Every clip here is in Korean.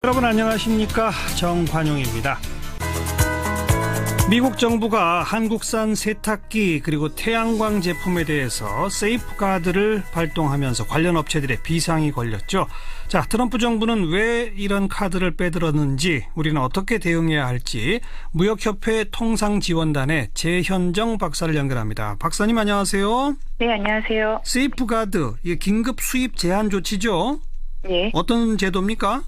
여러분 안녕하십니까? 정관용입니다. 미국 정부가 한국산 세탁기 그리고 태양광 제품에 대해서 세이프가드를 발동하면서 관련 업체들의 비상이 걸렸죠. 자, 트럼프 정부는 왜 이런 카드를 빼들었는지, 우리는 어떻게 대응해야 할지 무역협회 통상지원단의 재현정 박사를 연결합니다. 박사님 안녕하세요. 네, 안녕하세요. 세이프가드, 이게 긴급 수입 제한 조치죠? 네. 어떤 제도입니까?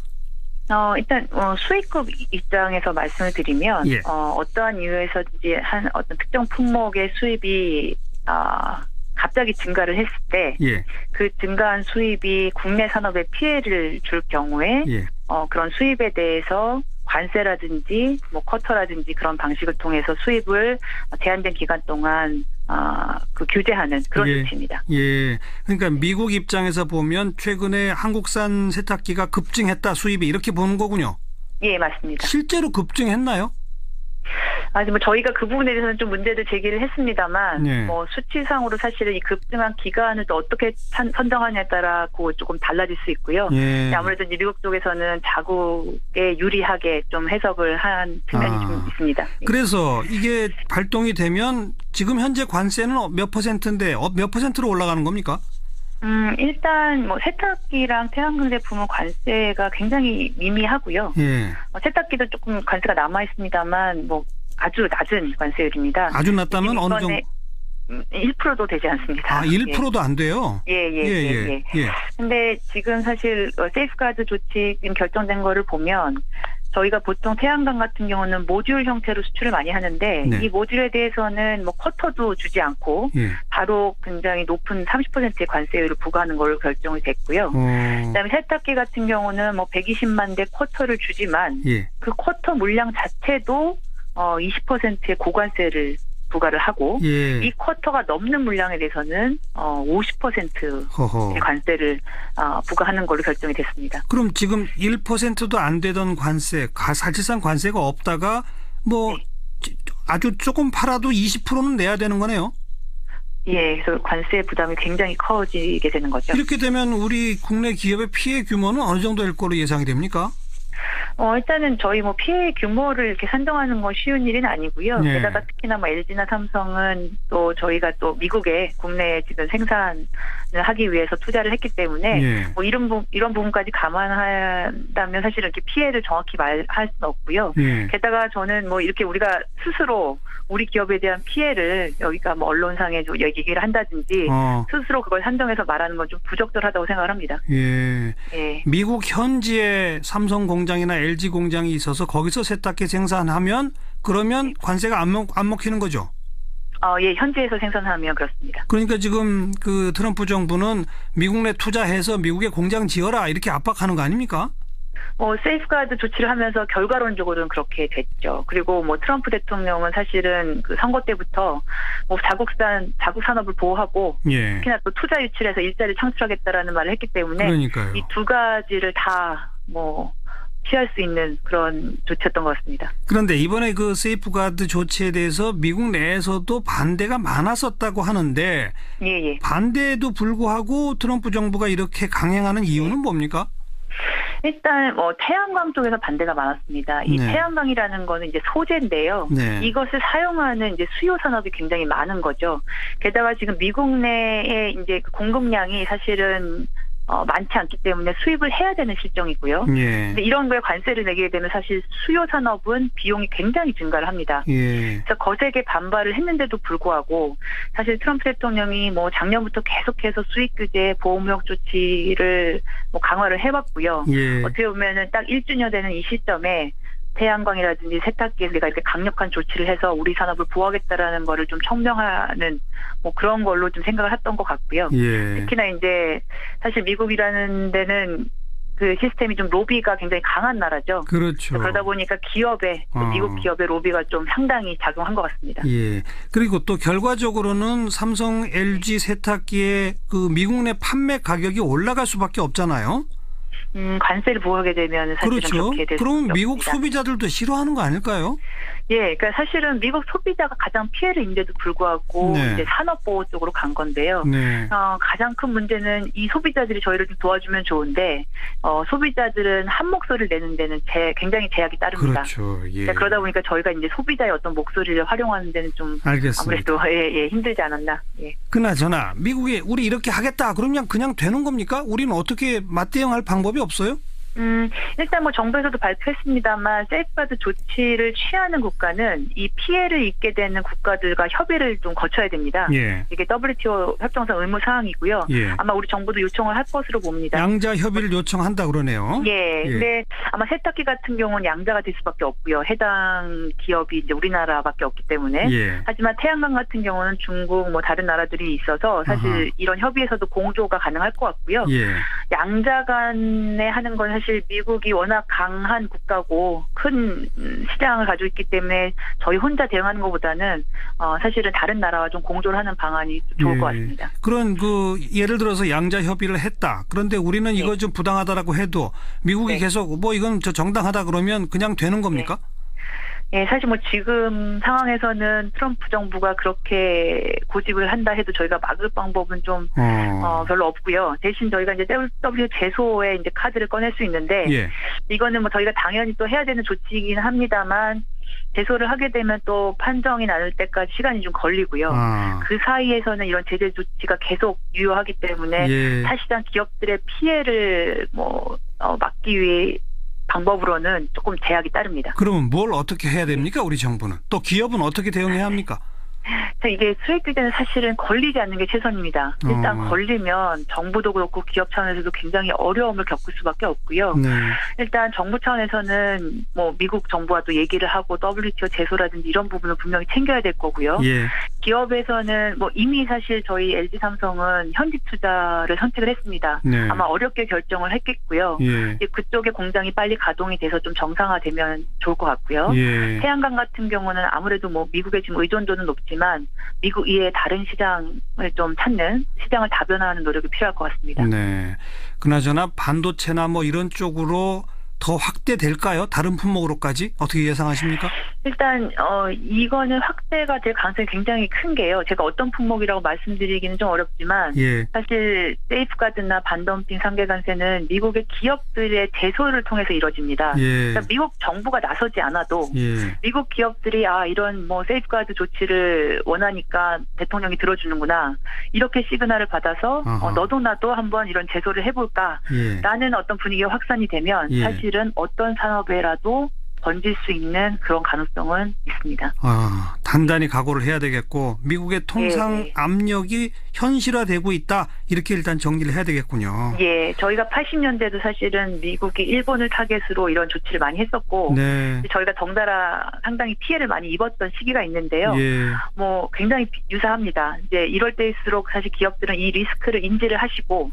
일단 수입국 입장에서 말씀을 드리면 예. 어떠한 이유에서든지 한 어떤 특정 품목의 수입이 갑자기 증가를 했을 때 그 증가한 수입이 국내 산업에 피해를 줄 경우에 그런 수입에 대해서 관세라든지 쿼터라든지 그런 방식을 통해서 수입을 제한된 기간 동안 규제하는 그런 조치입니다. 예. 그러니까 미국 입장에서 보면 최근에 한국산 세탁기가 급증했다, 수입이, 이렇게 보는 거군요. 예, 맞습니다. 실제로 급증했나요? 저희가 그 부분에 대해서는 좀 문제를 제기를 했습니다만, 네. 수치상으로 사실은 이 급증한 기간을 또 어떻게 선정하냐에 따라 조금 달라질 수 있고요. 예. 아무래도 이제 미국 쪽에서는 자국에 유리하게 좀 해석을 한 측면이 좀 있습니다. 그래서 이게 발동이 되면 지금 현재 관세는 몇 퍼센트인데 몇 퍼센트로 올라가는 겁니까? 일단 세탁기랑 태양광 제품은 관세가 굉장히 미미하고요. 예. 세탁기도 조금 관세가 남아 있습니다만 아주 낮은 관세율입니다. 아주 낮다면 어느 정도? 1%도 되지 않습니다. 1%도 안 돼요? 예. 근데 지금 사실 세이프가드 조치 결정된 거를 보면, 저희가 보통 태양광 같은 경우는 모듈 형태로 수출을 많이 하는데, 이 모듈에 대해서는 쿼터도 주지 않고 바로 굉장히 높은 30%의 관세율을 부과하는 걸로 결정이 됐고요. 그다음에 세탁기 같은 경우는 120만 대 쿼터를 주지만 그 쿼터 물량 자체도 20%의 고관세를 부과를 하고, 이 쿼터가 넘는 물량에 대해서는 50%의 관세를 부과하는 걸로 결정이 됐습니다. 그럼 지금 1%도 안 되던 관세, 사실상 관세가 없다가 아주 조금 팔아도 20%는 내야 되는 거네요? 예, 그래서 관세 부담이 굉장히 커지게 되는 거죠. 이렇게 되면 우리 국내 기업의 피해 규모는 어느 정도일 거로 예상이 됩니까? 일단은 저희 피해 규모를 이렇게 산정하는 건 쉬운 일은 아니고요. 게다가 특히나 LG나 삼성은 또 저희가 또 미국에 국내에 지금 생산을 하기 위해서 투자를 했기 때문에 이런 부분까지 감안한다면 사실 이렇게 피해를 정확히 말할 수는 없고요. 게다가 저는 이렇게 우리가 스스로 우리 기업에 대한 피해를 여기가 언론상에 좀 얘기를 한다든지 스스로 그걸 산정해서 말하는 건 좀 부적절하다고 생각을 합니다. 미국 현지에 삼성 공장이나 LG 공장이 있어서 거기서 세탁기 생산하면 그러면 관세가 안 먹히는 거죠? 예, 현지에서 생산하면 그렇습니다. 그러니까 지금 그 트럼프 정부는 미국 내 투자해서 미국에 공장 지어라, 이렇게 압박하는 거 아닙니까? 세이프가드 조치를 하면서 결과론적으로는 그렇게 됐죠. 그리고 트럼프 대통령은 사실은 그 선거 때부터 자국 산업을 보호하고 특히나 또 투자 유치해서 일자리를 창출하겠다라는 말을 했기 때문에 이 두 가지를 다 취할 수 있는 그런 조치였던 것 같습니다. 그런데 이번에 그 세이프가드 조치에 대해서 미국 내에서도 반대가 많았었다고 하는데 반대에도 불구하고 트럼프 정부가 이렇게 강행하는 이유는 뭡니까? 일단 태양광 쪽에서 반대가 많았습니다. 이 태양광이라는 거는 이제 소재인데요. 이것을 사용하는 이제 수요 산업이 굉장히 많은 거죠. 게다가 지금 미국 내에 이제 공급량이 사실은 많지 않기 때문에 수입을 해야 되는 실정이고요. 근데 이런 거에 관세를 내게 되면 사실 수요 산업은 비용이 굉장히 증가를 합니다. 그래서 거세게 반발을 했는데도 불구하고 사실 트럼프 대통령이 작년부터 계속해서 수입 규제, 보호무역 조치를 강화를 해왔고요. 어떻게 보면은 딱 1주년 되는 이 시점에 태양광이라든지 세탁기에 우리가 이렇게 강력한 조치를 해서 우리 산업을 보호하겠다라는 거를 좀 청명하는 그런 걸로 좀 생각을 했던 것 같고요. 특히나 이제 사실 미국이라는 데는 그 시스템이 좀 로비가 굉장히 강한 나라죠. 그렇죠. 그러다 보니까 미국 기업의 로비가 좀 상당히 작용한 것 같습니다. 그리고 또 결과적으로는 삼성, LG 세탁기의 그 미국 내 판매 가격이 올라갈 수밖에 없잖아요. 관세를 부과하게 되면 사실은 그렇죠. 그렇게 될 그럼 수밖에 미국 없습니다. 소비자들도 싫어하는 거 아닐까요? 예, 그러니까 사실은 미국 소비자가 가장 피해를 입는데도 불구하고 네. 이제 산업보호 쪽으로 간 건데요. 네. 가장 큰 문제는 이 소비자들이 저희를 좀 도와주면 좋은데 소비자들은 한 목소리를 내는 데는 굉장히 제약이 따릅니다. 그렇죠. 예. 그러니까 그러다 보니까 저희가 이제 소비자의 어떤 목소리를 활용하는 데는 좀 알겠습니다. 아무래도 힘들지 않았나. 예. 그나저나 미국이 우리 이렇게 하겠다 그러면 그냥 되는 겁니까? 우리는 어떻게 맞대응할 방법이 없어요? 일단 뭐 정부에서도 발표했습니다만 세이프가드 조치를 취하는 국가는 이 피해를 입게 되는 국가들과 협의를 좀 거쳐야 됩니다. 예. 이게 WTO 협정상 의무 사항이고요. 예. 아마 우리 정부도 요청을 할 것으로 봅니다. 양자 협의를 요청한다 그러네요. 예. 예. 근데 아마 세탁기 같은 경우는 양자가 될 수밖에 없고요. 해당 기업이 이제 우리나라밖에 없기 때문에. 예. 하지만 태양광 같은 경우는 중국 뭐 다른 나라들이 있어서 사실 아하. 이런 협의에서도 공조가 가능할 것 같고요. 예. 양자 간에 하는 건 사실 미국이 워낙 강한 국가고 큰 시장을 가지고 있기 때문에 저희 혼자 대응하는 것보다는 사실은 다른 나라와 좀 공조를 하는 방안이 좋을 것 같습니다. 그런 예를 들어서 양자 협의를 했다. 그런데 우리는 이거 좀 부당하다라고 해도 미국이 계속 뭐 이건 정당하다 그러면 그냥 되는 겁니까? 예, 사실 뭐 지금 상황에서는 트럼프 정부가 그렇게 고집을 한다 해도 저희가 막을 방법은 좀 별로 없고요. 대신 저희가 이제 WTO 제소에 이제 카드를 꺼낼 수 있는데 이거는 뭐 저희가 당연히 또 해야 되는 조치이긴 합니다만 제소를 하게 되면 또 판정이 나올 때까지 시간이 좀 걸리고요. 그 사이에서는 이런 제재 조치가 계속 유효하기 때문에 사실상 기업들의 피해를 막기 위해 방법으로는 조금 제약이 따릅니다. 그러면 뭘 어떻게 해야 됩니까? 우리 정부는. 또 기업은 어떻게 대응해야 합니까? 이게 수익 규제는 사실은 걸리지 않는 게 최선입니다. 일단 걸리면 정부도 그렇고 기업 차원에서도 굉장히 어려움을 겪을 수밖에 없고요. 네. 일단 정부 차원에서는 뭐 미국 정부와 또 얘기를 하고 WTO 제소라든지 이런 부분을 분명히 챙겨야 될 거고요. 예. 기업에서는 뭐 이미 사실 저희 LG 삼성은 현지 투자를 선택을 했습니다. 네. 아마 어렵게 결정을 했겠고요. 이제 그쪽의 공장이 빨리 가동이 돼서 좀 정상화되면 좋을 것 같고요. 태양광 같은 경우는 아무래도 뭐 미국의 지금 의존도는 높지만 미국 이외의 다른 시장을 좀 찾는 시장을 다변화하는 노력이 필요할 것 같습니다. 네. 그나저나 반도체나 뭐 이런 쪽으로 더 확대될까요? 다른 품목으로까지? 어떻게 예상하십니까? 일단 이거는 확대가 될 가능성이 굉장히 큰 게요. 제가 어떤 품목이라고 말씀드리기는 좀 어렵지만 사실 세이프가드나 반덤핑 상계관세는 미국의 기업들의 제소를 통해서 이루어집니다. 그러니까 미국 정부가 나서지 않아도 미국 기업들이 이런 뭐 세이프가드 조치를 원하니까 대통령이 들어주는구나. 이렇게 시그널을 받아서 너도 나도 한번 이런 제소를 해볼까라는 어떤 분위기가 확산이 되면 사실은 어떤 산업에라도 번질 수 있는 그런 가능성은 있습니다. 단단히 각오를 해야 되겠고 미국의 통상 압력이 현실화되고 있다. 이렇게 일단 정리를 해야 되겠군요. 예, 저희가 80년대도 사실은 미국이 일본을 타겟으로 이런 조치를 많이 했었고 저희가 덩달아 상당히 피해를 많이 입었던 시기가 있는데요. 뭐 굉장히 유사합니다. 이제 이럴 때일수록 사실 기업들은 이 리스크를 인지를 하시고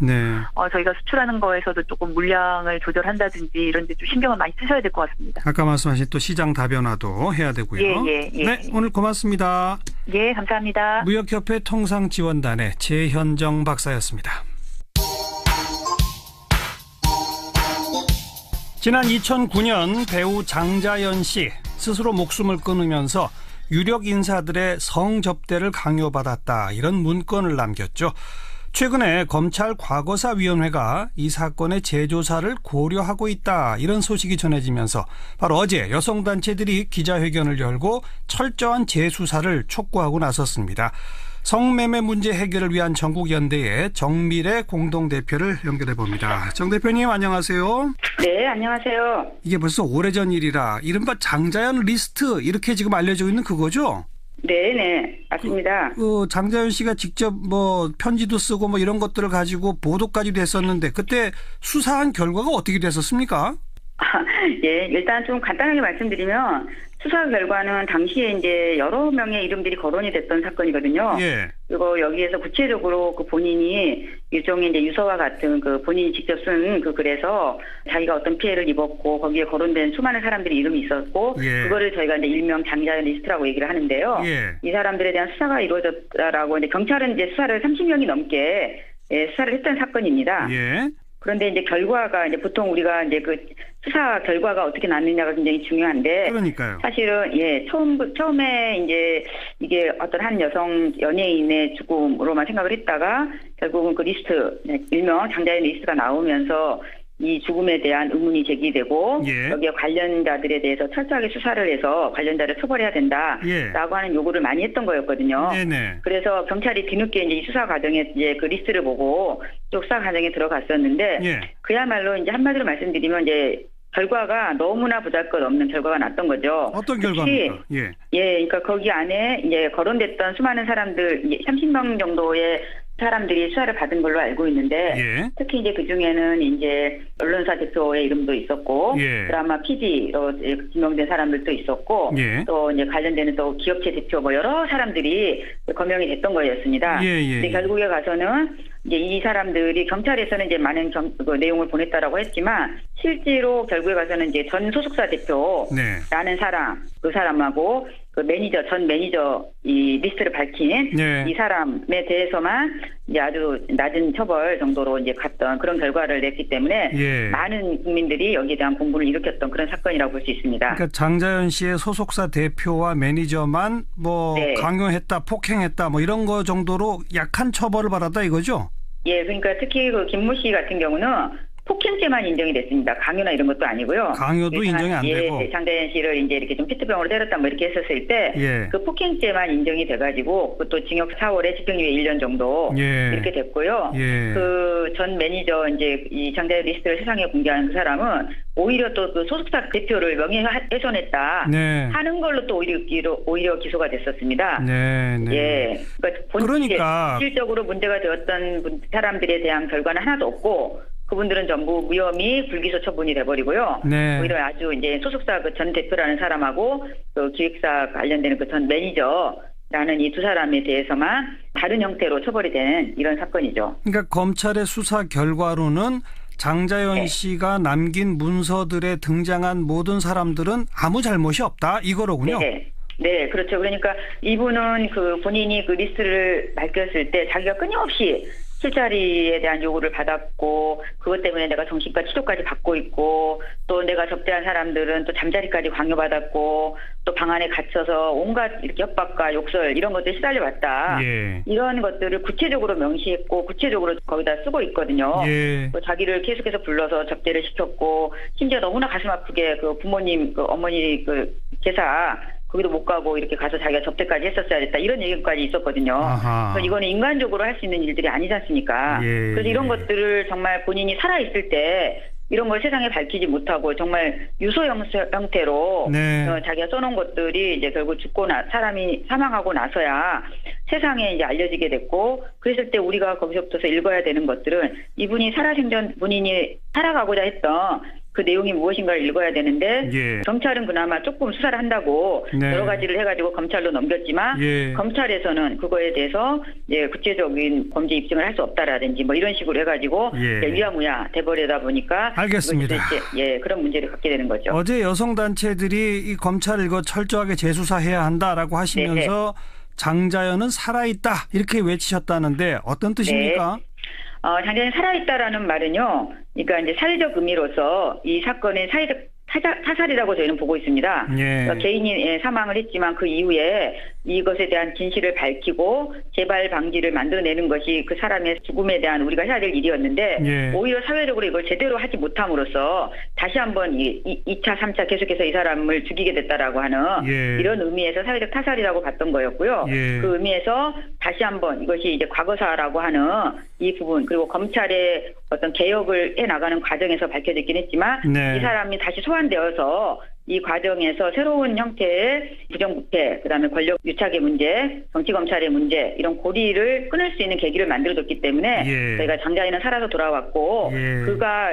저희가 수출하는 거에서도 조금 물량을 조절한다든지 이런 데 좀 신경을 많이 쓰셔야 될 것 같습니다. 아까 말씀하신 또 시장 다변화도 해야 되고요. 네, 오늘 고맙습니다. 예, 감사합니다. 무역협회 통상지원단의 최현정 박사였습니다. 지난 2009년 배우 장자연 씨 스스로 목숨을 끊으면서 유력 인사들의 성접대를 강요받았다. 이런 문건을 남겼죠. 최근에 검찰 과거사위원회가 이 사건의 재조사를 고려하고 있다. 이런 소식이 전해지면서 바로 어제 여성단체들이 기자회견을 열고 철저한 재수사를 촉구하고 나섰습니다. 성매매 문제 해결을 위한 전국연대의 정미래 공동대표를 연결해봅니다. 정 대표님 안녕하세요. 네, 안녕하세요. 이게 벌써 오래전 일이라 이른바 장자연 리스트 이렇게 지금 알려져 있는 그거죠? 네, 맞습니다. 장자연 씨가 직접 뭐 편지도 쓰고 뭐 이런 것들을 가지고 보도까지도 했었는데 그때 수사한 결과가 어떻게 됐었습니까? 예, 일단 좀 간단하게 말씀드리면 수사 결과는 당시에 이제 여러 명의 이름들이 거론이 됐던 사건이거든요. 그리고 여기에서 구체적으로 그 본인이 일종의 이제 유서와 같은 그 본인이 직접 쓴 그 글에서 자기가 어떤 피해를 입었고 거기에 거론된 수많은 사람들의 이름이 있었고 그거를 저희가 이제 일명 장자연 리스트라고 얘기를 하는데요. 이 사람들에 대한 수사가 이루어졌다라고 이제 경찰은 이제 수사를 30년이 넘게 수사를 했던 사건입니다. 그런데 이제 결과가 이제 보통 우리가 이제 그 수사 결과가 어떻게 나느냐가 굉장히 중요한데. 그러니까요. 사실은 처음에 이제 이게 어떤 한 여성 연예인의 죽음으로만 생각을 했다가 결국은 그 리스트, 일명 장자연 리스트가 나오면서 이 죽음에 대한 의문이 제기되고 여기에 관련자들에 대해서 철저하게 수사를 해서 관련자를 처벌해야 된다라고 하는 요구를 많이 했던 거였거든요. 네네. 그래서 경찰이 뒤늦게 이제 이 수사 과정에 이제 그 리스트를 보고 또 수사 과정에 들어갔었는데 그야말로 이제 한마디로 말씀드리면 이제 결과가 너무나 보잘것없는 결과가 났던 거죠. 어떤 결과입니까? 그러니까 거기 안에 이제 거론됐던 수많은 사람들 30명 정도의 사람들이 수사를 받은 걸로 알고 있는데 특히 이제 그 중에는 이제 언론사 대표의 이름도 있었고 드라마 PD로 지명된 사람들도 있었고 또 이제 관련되는 또 기업체 대표 뭐 여러 사람들이 거명이 됐던 거였습니다. 근데 결국에 가서는 이제 이 사람들이 경찰에서는 이제 많은 그 내용을 보냈다라고 했지만 실제로 결국에 가서는 이제 전 소속사 대표라는 사람, 그 사람하고 그 매니저, 전 매니저 이 리스트를 밝힌 이 사람에 대해서만 이제 아주 낮은 처벌 정도로 이제 갔던 그런 결과를 냈기 때문에 많은 국민들이 여기에 대한 공분을 일으켰던 그런 사건이라고 볼 수 있습니다. 그러니까 장자연 씨의 소속사 대표와 매니저만 뭐 강요했다, 폭행했다, 뭐 이런 거 정도로 약한 처벌을 받았다 이거죠? 그러니까 특히 그 김모 씨 같은 경우는 폭행죄만 인정이 됐습니다. 강요나 이런 것도 아니고요. 강요도 인정이 안 되고. 장자연 씨를 이제 이렇게 좀 피트병으로 때렸다 뭐 이렇게 했었을 때 그 폭행죄만 인정이 돼가지고 그것도 징역 4월에 집행유예 1년 정도 이렇게 됐고요. 그 전 매니저 이제 이 장자연 리스트를 세상에 공개하는 그 사람은 오히려 또 그 소속사 대표를 명예훼손했다 하는 걸로 또 오히려 기소가 됐었습니다. 그러니까 실질적으로 문제가 되었던 사람들에 대한 결과는 하나도 없고. 그분들은 전부 무혐의 불기소 처분이 돼버리고요. 오히려 아주 이제 소속사 그 전 대표라는 사람하고 그 기획사 관련되는 그 전 매니저라는 이 두 사람에 대해서만 다른 형태로 처벌이 되는 이런 사건이죠. 그러니까 검찰의 수사 결과로는 장자연 씨가 남긴 문서들에 등장한 모든 사람들은 아무 잘못이 없다 이거로군요. 네, 그렇죠. 그러니까 이분은 그 본인이 그 리스트를 밝혔을 때 자기가 끊임없이 술자리에 대한 요구를 받았고 그것 때문에 내가 정신과 치료까지 받고 있고 또 내가 접대한 사람들은 또 잠자리까지 강요받았고 또 방 안에 갇혀서 온갖 이렇게 협박과 욕설 이런 것들 시달려왔다. 이런 것들을 구체적으로 명시했고 구체적으로 거기다 쓰고 있거든요. 또 자기를 계속해서 불러서 접대를 시켰고 심지어 너무나 가슴 아프게 그 부모님 그 어머니 그 제사 거기도 못 가고 이렇게 가서 자기가 접대까지 했었어야 됐다. 이런 얘기까지 있었거든요. 그래서 이거는 인간적으로 할 수 있는 일들이 아니지 않습니까? 그래서 이런 것들을 정말 본인이 살아있을 때 이런 걸 세상에 밝히지 못하고 정말 유서 형태로 자기가 써놓은 것들이 이제 결국 사람이 사망하고 나서야 세상에 이제 알려지게 됐고 그랬을 때 우리가 거기서부터 읽어야 되는 것들은 이분이 살아생전 본인이 살아가고자 했던 그 내용이 무엇인가를 읽어야 되는데 경찰은 그나마 조금 수사를 한다고 여러 가지를 해가지고 검찰로 넘겼지만 검찰에서는 그거에 대해서 구체적인 범죄 입증을 할 수 없다라든지 뭐 이런 식으로 해가지고 위야무야 돼버리다 보니까 알겠습니다. 그런 문제를 갖게 되는 거죠. 어제 여성단체들이 이 검찰을 이거 철저하게 재수사해야 한다라고 하시면서 장자연은 살아있다 이렇게 외치셨다는데 어떤 뜻입니까? 장자연이 살아있다라는 말은요. 그러니까 이제 사회적 의미로서 이 사건의 사회적 타살이라고 저희는 보고 있습니다. 그러니까 개인이 사망을 했지만 그 이후에 이것에 대한 진실을 밝히고 재발 방지를 만들어내는 것이 그 사람의 죽음에 대한 우리가 해야 될 일이었는데 오히려 사회적으로 이걸 제대로 하지 못함으로써 다시 한번 2차, 3차 계속해서 이 사람을 죽이게 됐다라고 하는 이런 의미에서 사회적 타살이라고 봤던 거였고요. 그 의미에서 다시 한번 이것이 이제 과거사라고 하는 이 부분 그리고 검찰의 어떤 개혁을 해나가는 과정에서 밝혀졌긴 했지만 이 사람이 다시 소환되어서 이 과정에서 새로운 형태의 부정부패, 그다음에 권력 유착의 문제, 정치검찰의 문제 이런 고리를 끊을 수 있는 계기를 만들어줬기 때문에 저희가 장자연은 살아서 돌아왔고 그가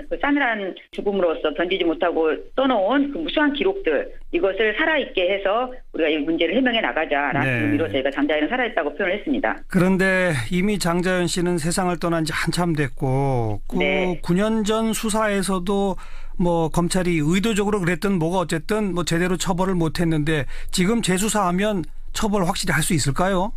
그 싸늘한 죽음으로써 견디지 못하고 써놓은 그 무수한 기록들 이것을 살아있게 해서 우리가 이 문제를 해명해 나가자라는 의미로 저희가 장자연은 살아있다고 표현을 했습니다. 그런데 이미 장자연 씨는 세상을 떠난 지 한참 됐고 그 9년 전 수사에서도 뭐 검찰이 의도적으로 그랬든 뭐가 어쨌든 뭐 제대로 처벌을 못했는데 지금 재수사하면 처벌 확실히 할 수 있을까요?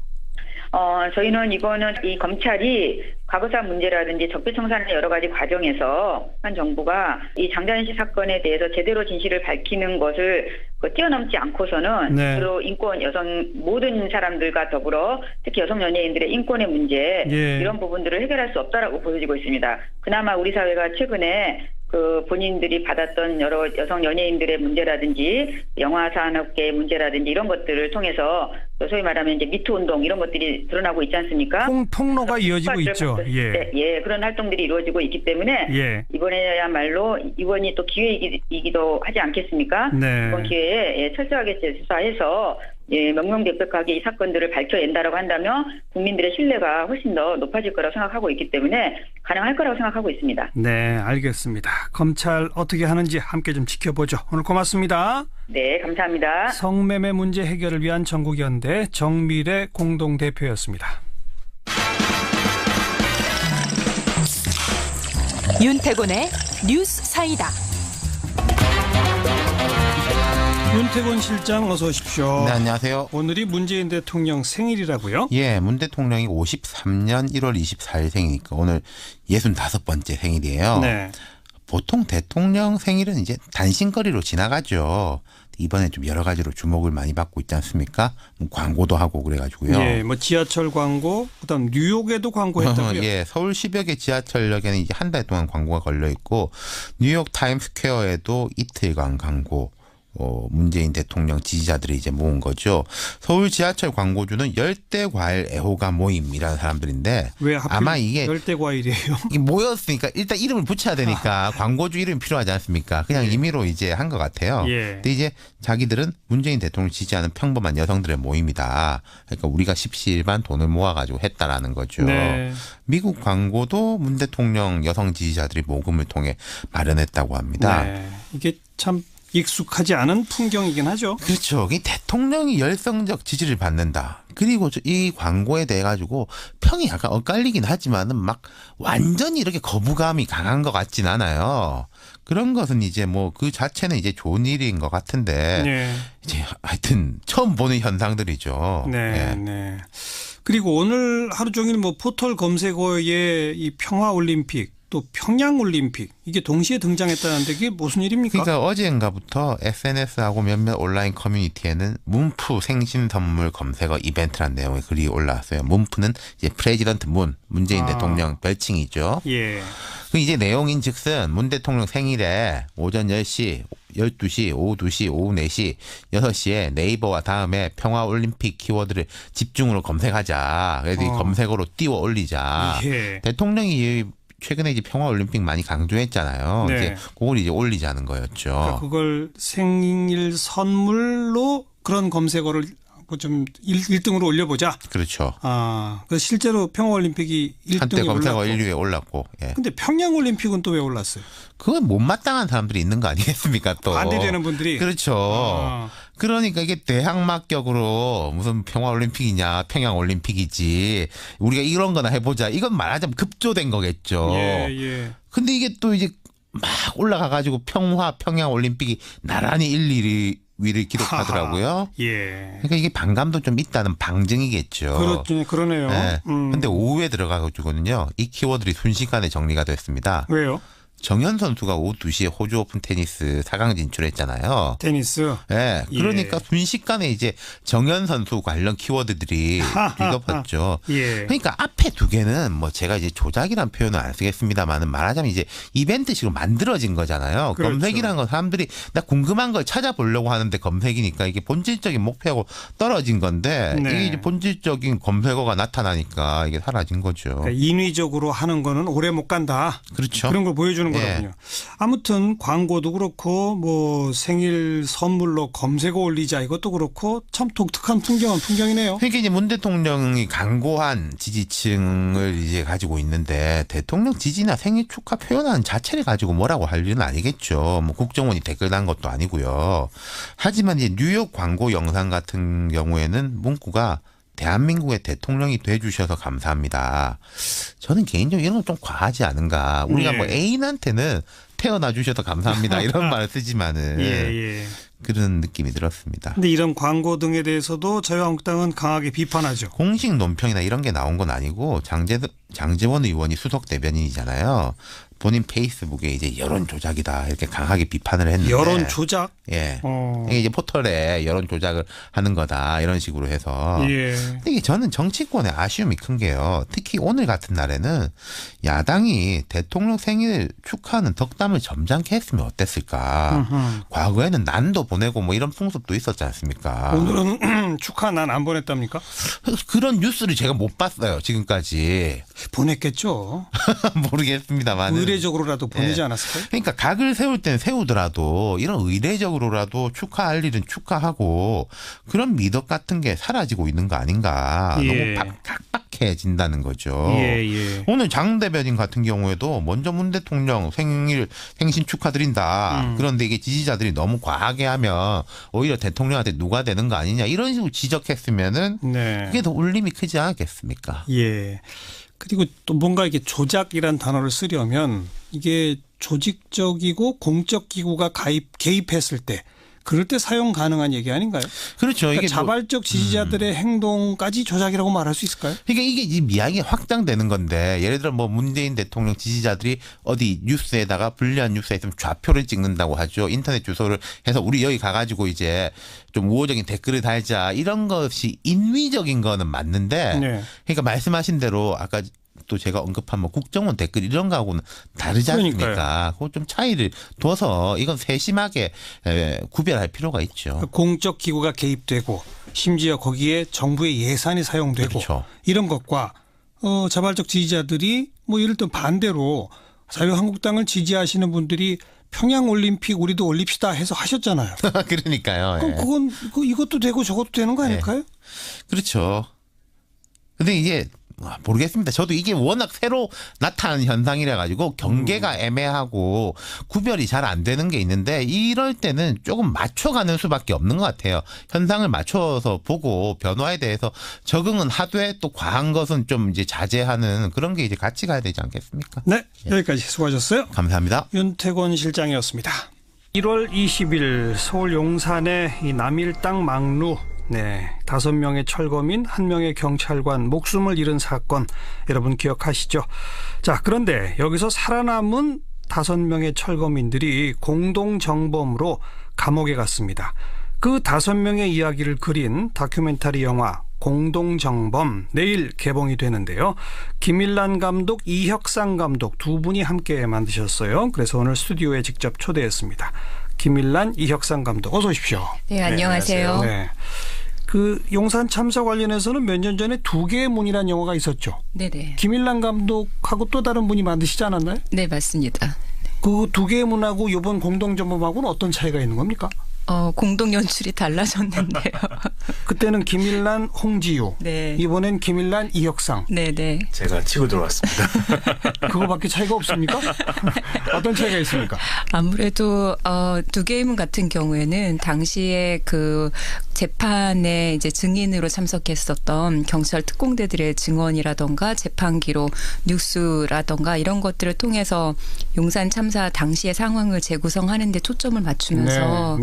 저희는 이거는 이 검찰이 과거사 문제라든지 적폐청산의 여러 가지 과정에서 한 정부가 이 장자연 씨 사건에 대해서 제대로 진실을 밝히는 것을 뛰어넘지 않고서는 주로 인권 여성 모든 사람들과 더불어 특히 여성 연예인들의 인권의 문제 이런 부분들을 해결할 수 없다라고 보여지고 있습니다. 그나마 우리 사회가 최근에 본인들이 받았던 여러 여성 연예인들의 문제라든지 영화 산업계의 문제라든지 이런 것들을 통해서 소위 말하면 이제 미투 운동 이런 것들이 드러나고 있지 않습니까? 폭로가 이어지고 있죠. 예, 그런 활동들이 이루어지고 있기 때문에 이번에야말로 이번이 또 기회이기도 하지 않겠습니까? 이번 기회에 철저하게 재수사해서 명명백백하게 이 사건들을 밝혀낸다라고 한다면 국민들의 신뢰가 훨씬 더 높아질 거라고 생각하고 있기 때문에 가능할 거라고 생각하고 있습니다. 네, 알겠습니다. 검찰 어떻게 하는지 함께 좀 지켜보죠. 오늘 고맙습니다. 네, 감사합니다. 성매매 문제 해결을 위한 전국연대 정미래 공동대표였습니다. 윤태곤의 뉴스 사이다. 윤태곤 실장 어서 오십시오. 네, 안녕하세요. 오늘이 문재인 대통령 생일이라고요? 예, 문 대통령이 53년 1월 24일 생이니까 오늘 65번째 생일이에요. 네. 보통 대통령 생일은 이제 단신거리로 지나가죠. 이번에 좀 여러 가지로 주목을 많이 받고 있지 않습니까? 광고도 하고 그래가지고요. 예, 뭐 지하철 광고, 그다음 뉴욕에도 광고했다고요? 예, 서울 10여 개 지하철역에는 이제 한 달 동안 광고가 걸려 있고 뉴욕 타임스퀘어에도 이틀간 광고. 문재인 대통령 지지자들이 이제 모은 거죠. 서울 지하철 광고주는 열대과일 애호가 모임이라는 사람들인데 왜 하필 아마 이게 열대과일이에요? 이게 모였으니까 일단 이름을 붙여야 되니까 광고주 이름이 필요하지 않습니까? 그냥 임의로 이제 한 것 같아요. 근데 이제 자기들은 문재인 대통령 지지하는 평범한 여성들의 모임이다. 그러니까 우리가 십시일반 돈을 모아가지고 했다라는 거죠. 네. 미국 광고도 문 대통령 여성 지지자들이 모금을 통해 마련했다고 합니다. 네. 이게 참 익숙하지 않은 풍경이긴 하죠. 그렇죠. 이 대통령이 열성적 지지를 받는다. 그리고 이 광고에 대해 가지고 평이 약간 엇갈리긴 하지만은 막 완전히 이렇게 거부감이 강한 것 같진 않아요. 그런 것은 이제 뭐 그 자체는 이제 좋은 일인 것 같은데 이제 하여튼 처음 보는 현상들이죠. 네. 그리고 오늘 하루 종일 뭐 포털 검색어에 이 평화올림픽 또 평양올림픽 이게 동시에 등장했다는데 이게 무슨 일입니까? 그러니까 어제인가부터 SNS하고 몇몇 온라인 커뮤니티에는 문프 생신 선물 검색어 이벤트라는 내용의 글이 올라왔어요. 문프는 이제 프레지던트 문재인 대통령 별칭이죠. 그 이제 내용인즉슨 문 대통령 생일에 오전 10시, 12시, 오후 2시, 오후 4시, 6시에 네이버와 다음에 평화올림픽 키워드를 집중으로 검색하자. 그래서 이 검색어로 띄워 올리자. 대통령이 최근에 이제 평화올림픽 많이 강조했잖아요. 이제 그걸 이제 올리자는 거였죠. 그러니까 그걸 생일 선물로 그런 검색어를 좀 1등으로 올려보자. 그렇죠. 그 실제로 평화올림픽이 1등에 한때 검색어 올랐고. 1위에 올랐고. 근데 평양올림픽은 또 왜 올랐어요? 그건 못마땅한 사람들이 있는 거 아니겠습니까? 또 반대되는 분들이. 그렇죠. 그러니까 이게 대항막격으로 무슨 평화올림픽이냐 평양올림픽이지 우리가 이런 거나 해보자. 이건 말하자면 급조된 거겠죠. 근데 이게 또 이제 막 올라가가지고 평양올림픽이 나란히 1, 2위를 기록하더라고요. 그러니까 이게 반감도 좀 있다는 방증이겠죠. 그러네요. 근데 오후에 들어가가지고는요. 이 키워드들이 순식간에 정리가 됐습니다. 왜요? 정현 선수가 오후 2시에 호주 오픈 테니스 4강 진출했잖아요. 테니스. 네. 그러니까 순식간에 이제 정현 선수 관련 키워드들이 뒤덮었죠. 그러니까 앞에 두 개는 뭐 제가 이제 조작이란 표현은 안 쓰겠습니다만은 말하자면 이제 이벤트식으로 만들어진 거잖아요. 그렇죠. 검색이라는 건 사람들이 나 궁금한 걸 찾아보려고 하는데 검색이니까 이게 본질적인 목표하고 떨어진 건데 이게 이제 본질적인 검색어가 나타나니까 이게 사라진 거죠. 그러니까 인위적으로 하는 거는 오래 못 간다. 그렇죠. 그런 걸 보여주는 거군요. 아무튼 광고도 그렇고 뭐 생일 선물로 검색어 올리자 이것도 그렇고 참 독특한 풍경이네요. 그러니까 이제 문 대통령이 강고한 지지층을 이제 가지고 있는데 대통령 지지나 생일 축하 표현하는 자체를 가지고 뭐라고 할 일은 아니겠죠. 뭐 국정원이 댓글 단 것도 아니고요. 하지만 이제 뉴욕 광고 영상 같은 경우에는 문구가 대한민국의 대통령이 돼주셔서 감사합니다. 저는 개인적으로 이런 건 좀 과하지 않은가. 우리가 뭐 애인한테는 태어나 주셔서 감사합니다. 이런 말을 쓰지만은 그런 느낌이 들었습니다. 근데 이런 광고 등에 대해서도 자유한국당은 강하게 비판하죠. 공식 논평이나 이런 게 나온 건 아니고 장제원 의원이 수석 대변인이잖아요. 본인 페이스북에 이제 여론 조작이다 이렇게 강하게 비판을 했는데 여론 조작? 예. 이게 이제 포털에 여론 조작을 하는 거다 이런 식으로 해서. 근데 이게 저는 정치권의 아쉬움이 큰 게요. 특히 오늘 같은 날에는 야당이 대통령 생일 축하하는 덕담을 점잖게 했으면 어땠을까. 과거에는 난도 보내고 뭐 이런 풍습도 있었지 않습니까? 오늘은 축하 난 안 보냈답니까? 그런 뉴스를 제가 못 봤어요 지금까지. 보냈겠죠. 모르겠습니다만. 의례적으로라도 보내지 않았을까요? 그러니까 각을 세울 땐 세우더라도 이런 의례적으로라도 축하할 일은 축하하고 그런 미덕 같은 게 사라지고 있는 거 아닌가. 너무 각박해진다는 거죠. 오늘 장 대변인 같은 경우에도 먼저 문 대통령 생신 축하드린다. 그런데 이게 지지자들이 너무 과하게 하면 오히려 대통령한테 누가 되는 거 아니냐 이런 식으로 지적했으면은 그게 더 울림이 크지 않았겠습니까? 그리고 또 뭔가 이게 조작이란 단어를 쓰려면 이게 조직적이고 공적 기구가 개입했을 때 그럴 때 사용 가능한 얘기 아닌가요? 그렇죠. 그러니까 이게 자발적 지지자들의 행동까지 조작이라고 말할 수 있을까요? 그러니까 이게 미약이 확장되는 건데 예를 들어 뭐 문재인 대통령 지지자들이 어디 뉴스에다가 불리한 뉴스에 있으면 좌표를 찍는다고 하죠. 인터넷 주소를 해서 우리 여기 가가지고 이제 좀 우호적인 댓글을 달자 이런 것이 인위적인 거는 맞는데 그러니까 말씀하신 대로 아까 또 제가 언급한 뭐 국정원 댓글 이런 거하고는 다르지 않습니까? 그거 좀 차이를 둬서 이건 세심하게 구별할 필요가 있죠. 공적 기구가 개입되고 심지어 거기에 정부의 예산이 사용되고 이런 것과 자발적 지지자들이 뭐 예를 들어 반대로 자유한국당을 지지하시는 분들이 평양올림픽 우리도 올립시다 해서 하셨잖아요. 그러니까요. 그럼 그건 이것도 되고 저것도 되는 거 아닐까요? 그렇죠. 근데 이게 모르겠습니다. 저도 이게 워낙 새로 나타난 현상이라 가지고 경계가 애매하고 구별이 잘 안 되는 게 있는데 이럴 때는 조금 맞춰가는 수밖에 없는 것 같아요. 현상을 맞춰서 보고 변화에 대해서 적응은 하되 또 과한 것은 좀 이제 자제하는 그런 게 이제 같이 가야 되지 않겠습니까? 네, 여기까지 수고하셨어요. 감사합니다. 윤태권 실장이었습니다. 1월 20일 서울 용산의 이 남일당 막루 5명의 철거민, 1명의 경찰관 목숨을 잃은 사건 여러분 기억하시죠? 자, 그런데 여기서 살아남은 5명의 철거민들이 공동정범으로 감옥에 갔습니다. 그 5명의 이야기를 그린 다큐멘터리 영화 공동정범 내일 개봉이 되는데요. 김일란 감독, 이혁상 감독 두 분이 함께 만드셨어요. 그래서 오늘 스튜디오에 직접 초대했습니다. 김일란, 이혁상 감독 어서 오십시오. 네, 안녕하세요. 그 용산 참사 관련해서는 몇 년 전에 두 개의 문이라는 영화가 있었죠. 네네. 김일란 감독하고 또 다른 분이 만드시지 않았나요? 네, 맞습니다. 그 두 개의 문하고 이번 공동정범하고는 어떤 차이가 있는 겁니까? 공동 연출이 달라졌는데요. 그때는 김일란, 홍지유. 이번엔 김일란, 이혁상. 네네. 제가 치고 들어왔습니다. 그거밖에 차이가 없습니까? 어떤 차이가 있습니까? 아무래도 두 개의 문 같은 경우에는 당시에 그 재판에 이제 증인으로 참석했었던 경찰 특공대들의 증언이라던가 재판 기록, 뉴스라던가 이런 것들을 통해서 용산 참사 당시의 상황을 재구성하는 데 초점을 맞추면서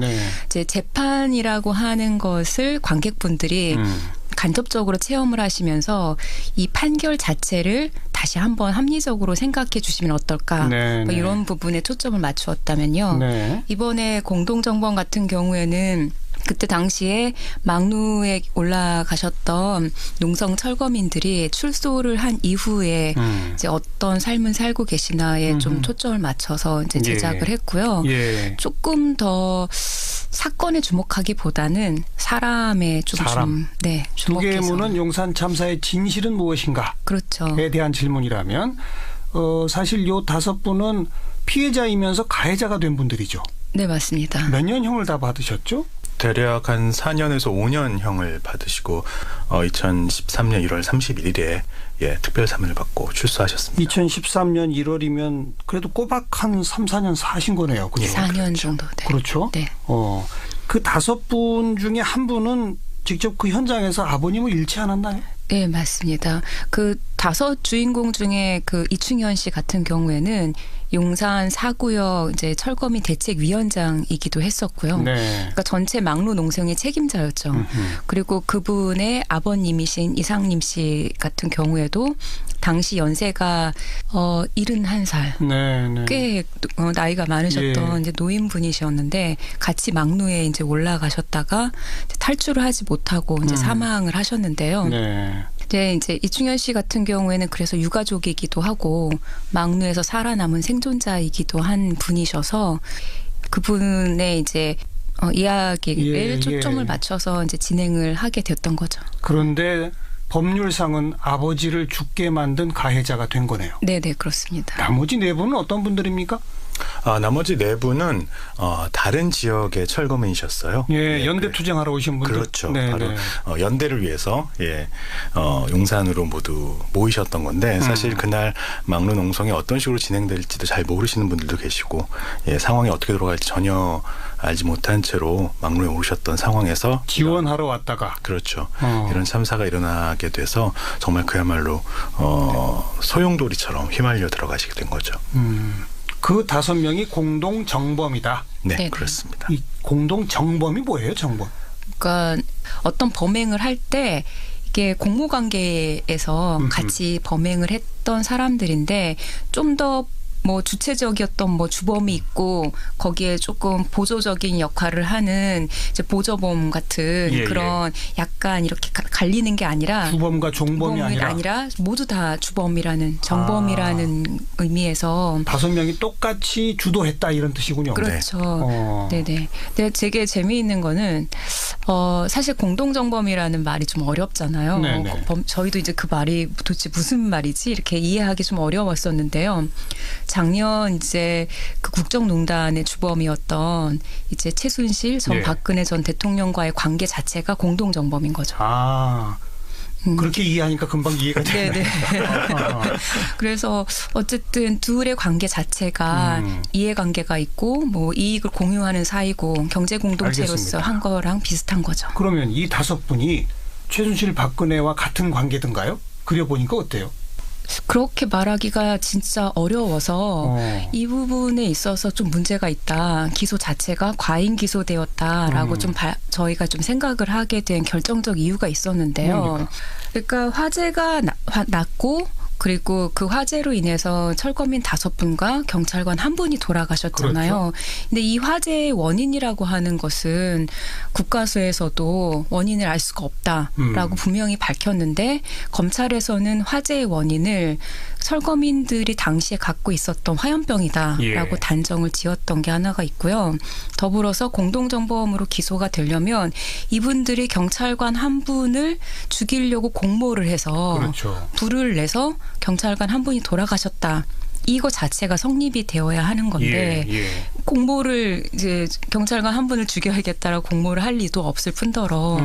이제 재판이라고 하는 것을 관객분들이 간접적으로 체험을 하시면서 이 판결 자체를 다시 한번 합리적으로 생각해 주시면 어떨까 뭐 이런 부분에 초점을 맞추었다면요. 이번에 공동정범 같은 경우에는 그때 당시에 막루에 올라가셨던 농성 철거민들이 출소를 한 이후에 이제 어떤 삶을 살고 계시나에 좀 초점을 맞춰서 이제 제작을 했고요. 조금 더 사건에 주목하기보다는 사람에 좀 주목해서. 두 개의 문은 용산 참사의 진실은 무엇인가? 그렇죠.에 대한 질문이라면 사실 요 5분은 피해자이면서 가해자가 된 분들이죠. 네, 맞습니다. 몇 년 형을 다 받으셨죠? 대략 한 4년에서 5년형을 받으시고 2013년 1월 31일에 특별 사면을 받고 출소하셨습니다. 2013년 1월이면 그래도 꼬박 한 3, 4년 사신 거네요. 그죠? 4년 정도. 네. 그렇죠? 네. 그 5분 중에 한 분은 직접 그 현장에서 아버님을 잃지 않았나요? 네, 맞습니다. 그 5 주인공 중에 그 이충현 씨 같은 경우에는 용산 4구역 이제 철거민 대책위원장이기도 했었고요. 네. 그러니까 전체 막루 농성의 책임자였죠. 그리고 그분의 아버님이신 이상림 씨 같은 경우에도 당시 연세가 71살. 네, 네. 꽤 나이가 많으셨던 이제 노인분이셨는데 같이 막루에 이제 올라가셨다가 이제 탈출을 하지 못하고 이제 사망을 하셨는데요. 네. 네, 이제 이충현 씨 같은 경우에는 그래서 유가족이기도 하고 막루에서 살아남은 생존자이기도 한 분이셔서 그분의 이제 이야기를 초점을 맞춰서 이제 진행을 하게 됐던 거죠. 그런데 법률상은 아버지를 죽게 만든 가해자가 된 거네요. 네, 네, 그렇습니다. 나머지 4분은 어떤 분들입니까? 나머지 4분은 다른 지역의 철거민이셨어요. 예, 연대 투쟁하러 오신 분들. 그렇죠. 네, 바로 네. 연대를 위해서 용산으로 모두 모이셨던 건데 사실 그날 막루 농성이 어떤 식으로 진행될지도 잘 모르시는 분들도 계시고 상황이 어떻게 돌아갈지 전혀 알지 못한 채로 막루에 오르셨던 상황에서 지원하러 왔다가 그렇죠. 이런 참사가 일어나게 돼서 정말 그야말로 소용돌이처럼 휘말려 들어가시게 된 거죠. 그 5명이 공동 정범이다. 네, 네네. 그렇습니다. 이 공동 정범이 뭐예요, 정범? 그러니까 어떤 범행을 할 때 이게 공모 관계에서 같이 범행을 했던 사람들인데 좀 더 뭐 주체적이었던 뭐 주범이 있고 거기에 조금 보조적인 역할을 하는 이제 보조범 같은 그런 약간 이렇게 갈리는 게 아니라 주범과 종범이 아니라 모두 다 주범이라는 정범이라는 의미에서 5명이 똑같이 주도했다 이런 뜻이군요. 그렇죠. 네네. 근데 되게 재미있는 거는 사실 공동정범이라는 말이 좀 어렵잖아요. 저희도 이제 그 말이 도대체 무슨 말이지 이렇게 이해하기 좀 어려웠었는데요. 작년 이제 그 국정농단의 주범이었던 이제 최순실 전 박근혜 전 대통령과의 관계 자체가 공동정범인 거죠. 그렇게 이해하니까 금방 이해가 되네. 네네. 그래서 어쨌든 둘의 관계 자체가 이해관계가 있고 뭐 이익을 공유하는 사이고 경제 공동체로서 한 거랑 비슷한 거죠. 그러면 이 5분이 최순실 박근혜와 같은 관계든가요? 그려보니까 어때요? 그렇게 말하기가 진짜 어려워서 이 부분에 있어서 좀 문제가 있다. 기소 자체가 과잉 기소되었다라고 좀 저희가 좀 생각을 하게 된 결정적 이유가 있었는데요. 뭡니까? 그러니까 화재가 났고 그리고 그 화재로 인해서 철거민 5분과 경찰관 1분이 돌아가셨잖아요. 그렇죠. 근데 이 화재의 원인이라고 하는 것은 국가수에서도 원인을 알 수가 없다라고 분명히 밝혔는데 검찰에서는 화재의 원인을 철거민들이 당시에 갖고 있었던 화염병이다라고 단정을 지었던 게 하나가 있고요. 더불어서 공동정범으로 기소가 되려면 이분들이 경찰관 1분을 죽이려고 공모를 해서 불을 내서 경찰관 1분이 돌아가셨다. 이거 자체가 성립이 되어야 하는 건데 공모를 이제 경찰관 1분을 죽여야겠다라고 공모를 할 리도 없을 뿐더러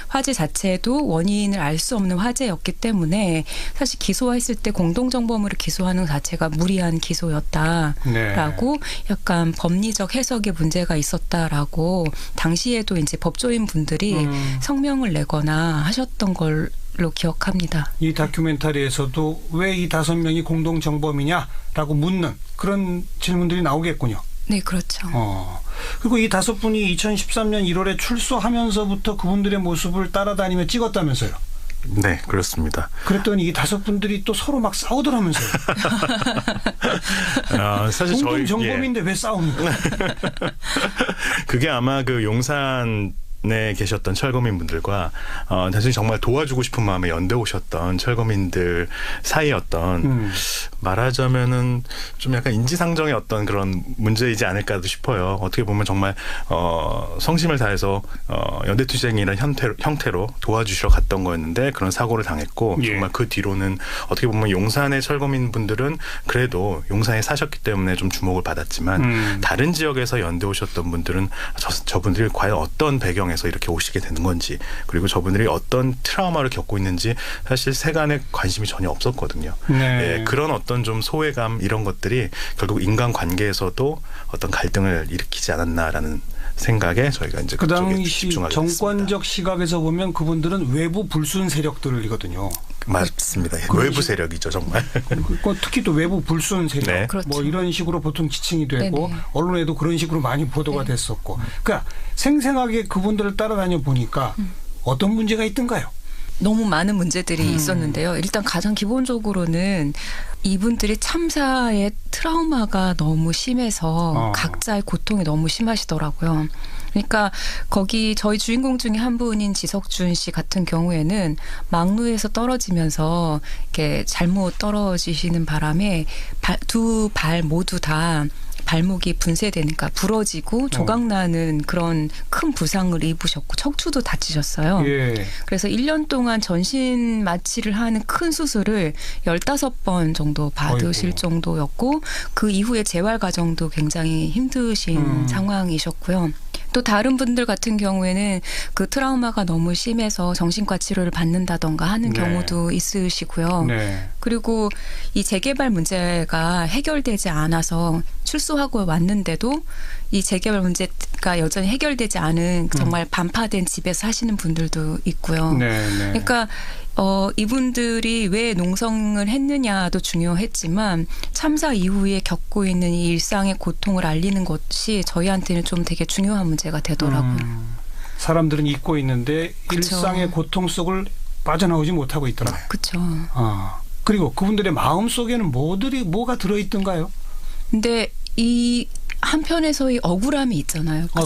화재 자체도 원인을 알 수 없는 화재였기 때문에 사실 기소했을 때 공동정범으로 기소하는 자체가 무리한 기소였다라고 약간 법리적 해석에 문제가 있었다라고 당시에도 이제 법조인 분들이 성명을 내거나 하셨던 걸 로 기억합니다. 이 다큐멘터리에서도 왜 이 5명이 공동정범이냐라고 묻는 그런 질문들이 나오겠군요. 네, 그렇죠. 그리고 이 5분이 2013년 1월에 출소하면서부터 그분들의 모습을 따라다니며 찍었다면서요. 네, 그렇습니다. 그랬더니 이 5분들이 또 서로 막 싸우더라면서요. 사실 공동 정범인데 왜 싸웁니까? 그게 아마 그 용산 네, 계셨던 철거민 분들과 단순히 정말 도와주고 싶은 마음에 연대 오셨던 철거민들 사이였던 말하자면은 좀 약간 인지상정의 어떤 그런 문제이지 않을까도 싶어요. 어떻게 보면 정말 성심을 다해서 연대투쟁이라는 형태로 도와주시러 갔던 거였는데 그런 사고를 당했고 정말 그 뒤로는 어떻게 보면 용산의 철거민 분들은 그래도 용산에 사셨기 때문에 좀 주목을 받았지만 다른 지역에서 연대 오셨던 분들은 저분들이 과연 어떤 배경 에서 이렇게 오시게 되는 건지 그리고 저분들이 어떤 트라우마를 겪고 있는지 사실 세간에 관심이 전혀 없었거든요. 그런 어떤 좀 소외감 이런 것들이 결국 인간관계에서도 어떤 갈등을 일으키지 않았나라는 생각에 저희가 이제 그 당시 정권적 시각에서 보면 그분들은 외부 불순 세력들이거든요. 맞습니다. 외부 세력이죠, 정말. 특히 또 외부 불순 세력, 네. 그렇죠. 뭐 이런 식으로 보통 지칭이 되고 네네. 언론에도 그런 식으로 많이 보도가 됐었고, 그러니까 생생하게 그분들을 따라다녀 보니까 어떤 문제가 있던가요? 너무 많은 문제들이 있었는데요. 일단 가장 기본적으로는 이분들이 참사의 트라우마가 너무 심해서 각자의 고통이 너무 심하시더라고요. 그러니까 거기 저희 주인공 중에 한 분인 지석준 씨 같은 경우에는 막루에서 떨어지면서 이렇게 잘못 떨어지시는 바람에 두 발 모두 다 발목이 분쇄되니까 부러지고 조각나는 그런 큰 부상을 입으셨고 척추도 다치셨어요. 예. 그래서 1년 동안 전신 마취를 하는 큰 수술을 15번 정도 받으실 아이고. 정도였고 그 이후에 재활 과정도 굉장히 힘드신 상황이셨고요. 또 다른 분들 같은 경우에는 그 트라우마가 너무 심해서 정신과 치료를 받는다던가 하는 네. 경우도 있으시고요. 네. 그리고 이 재개발 문제가 해결되지 않아서 출소하고 왔는데도 이 재개발 문제가 여전히 해결되지 않은 정말 반파된 집에서 사시는 분들도 있고요. 네, 네. 그러니까 이분들이 왜 농성을 했느냐도 중요했지만 참사 이후에 겪고 있는 이 일상의 고통을 알리는 것이 저희한테는 좀 되게 중요한 문제가 되더라고요. 사람들은 잊고 있는데 그쵸. 일상의 고통 속을 빠져나오지 못하고 있더라. 그렇죠. 그리고 그분들의 마음 속에는 뭐가 들어있던가요? 근데 이 한편에서 이 억울함이 있잖아요. 그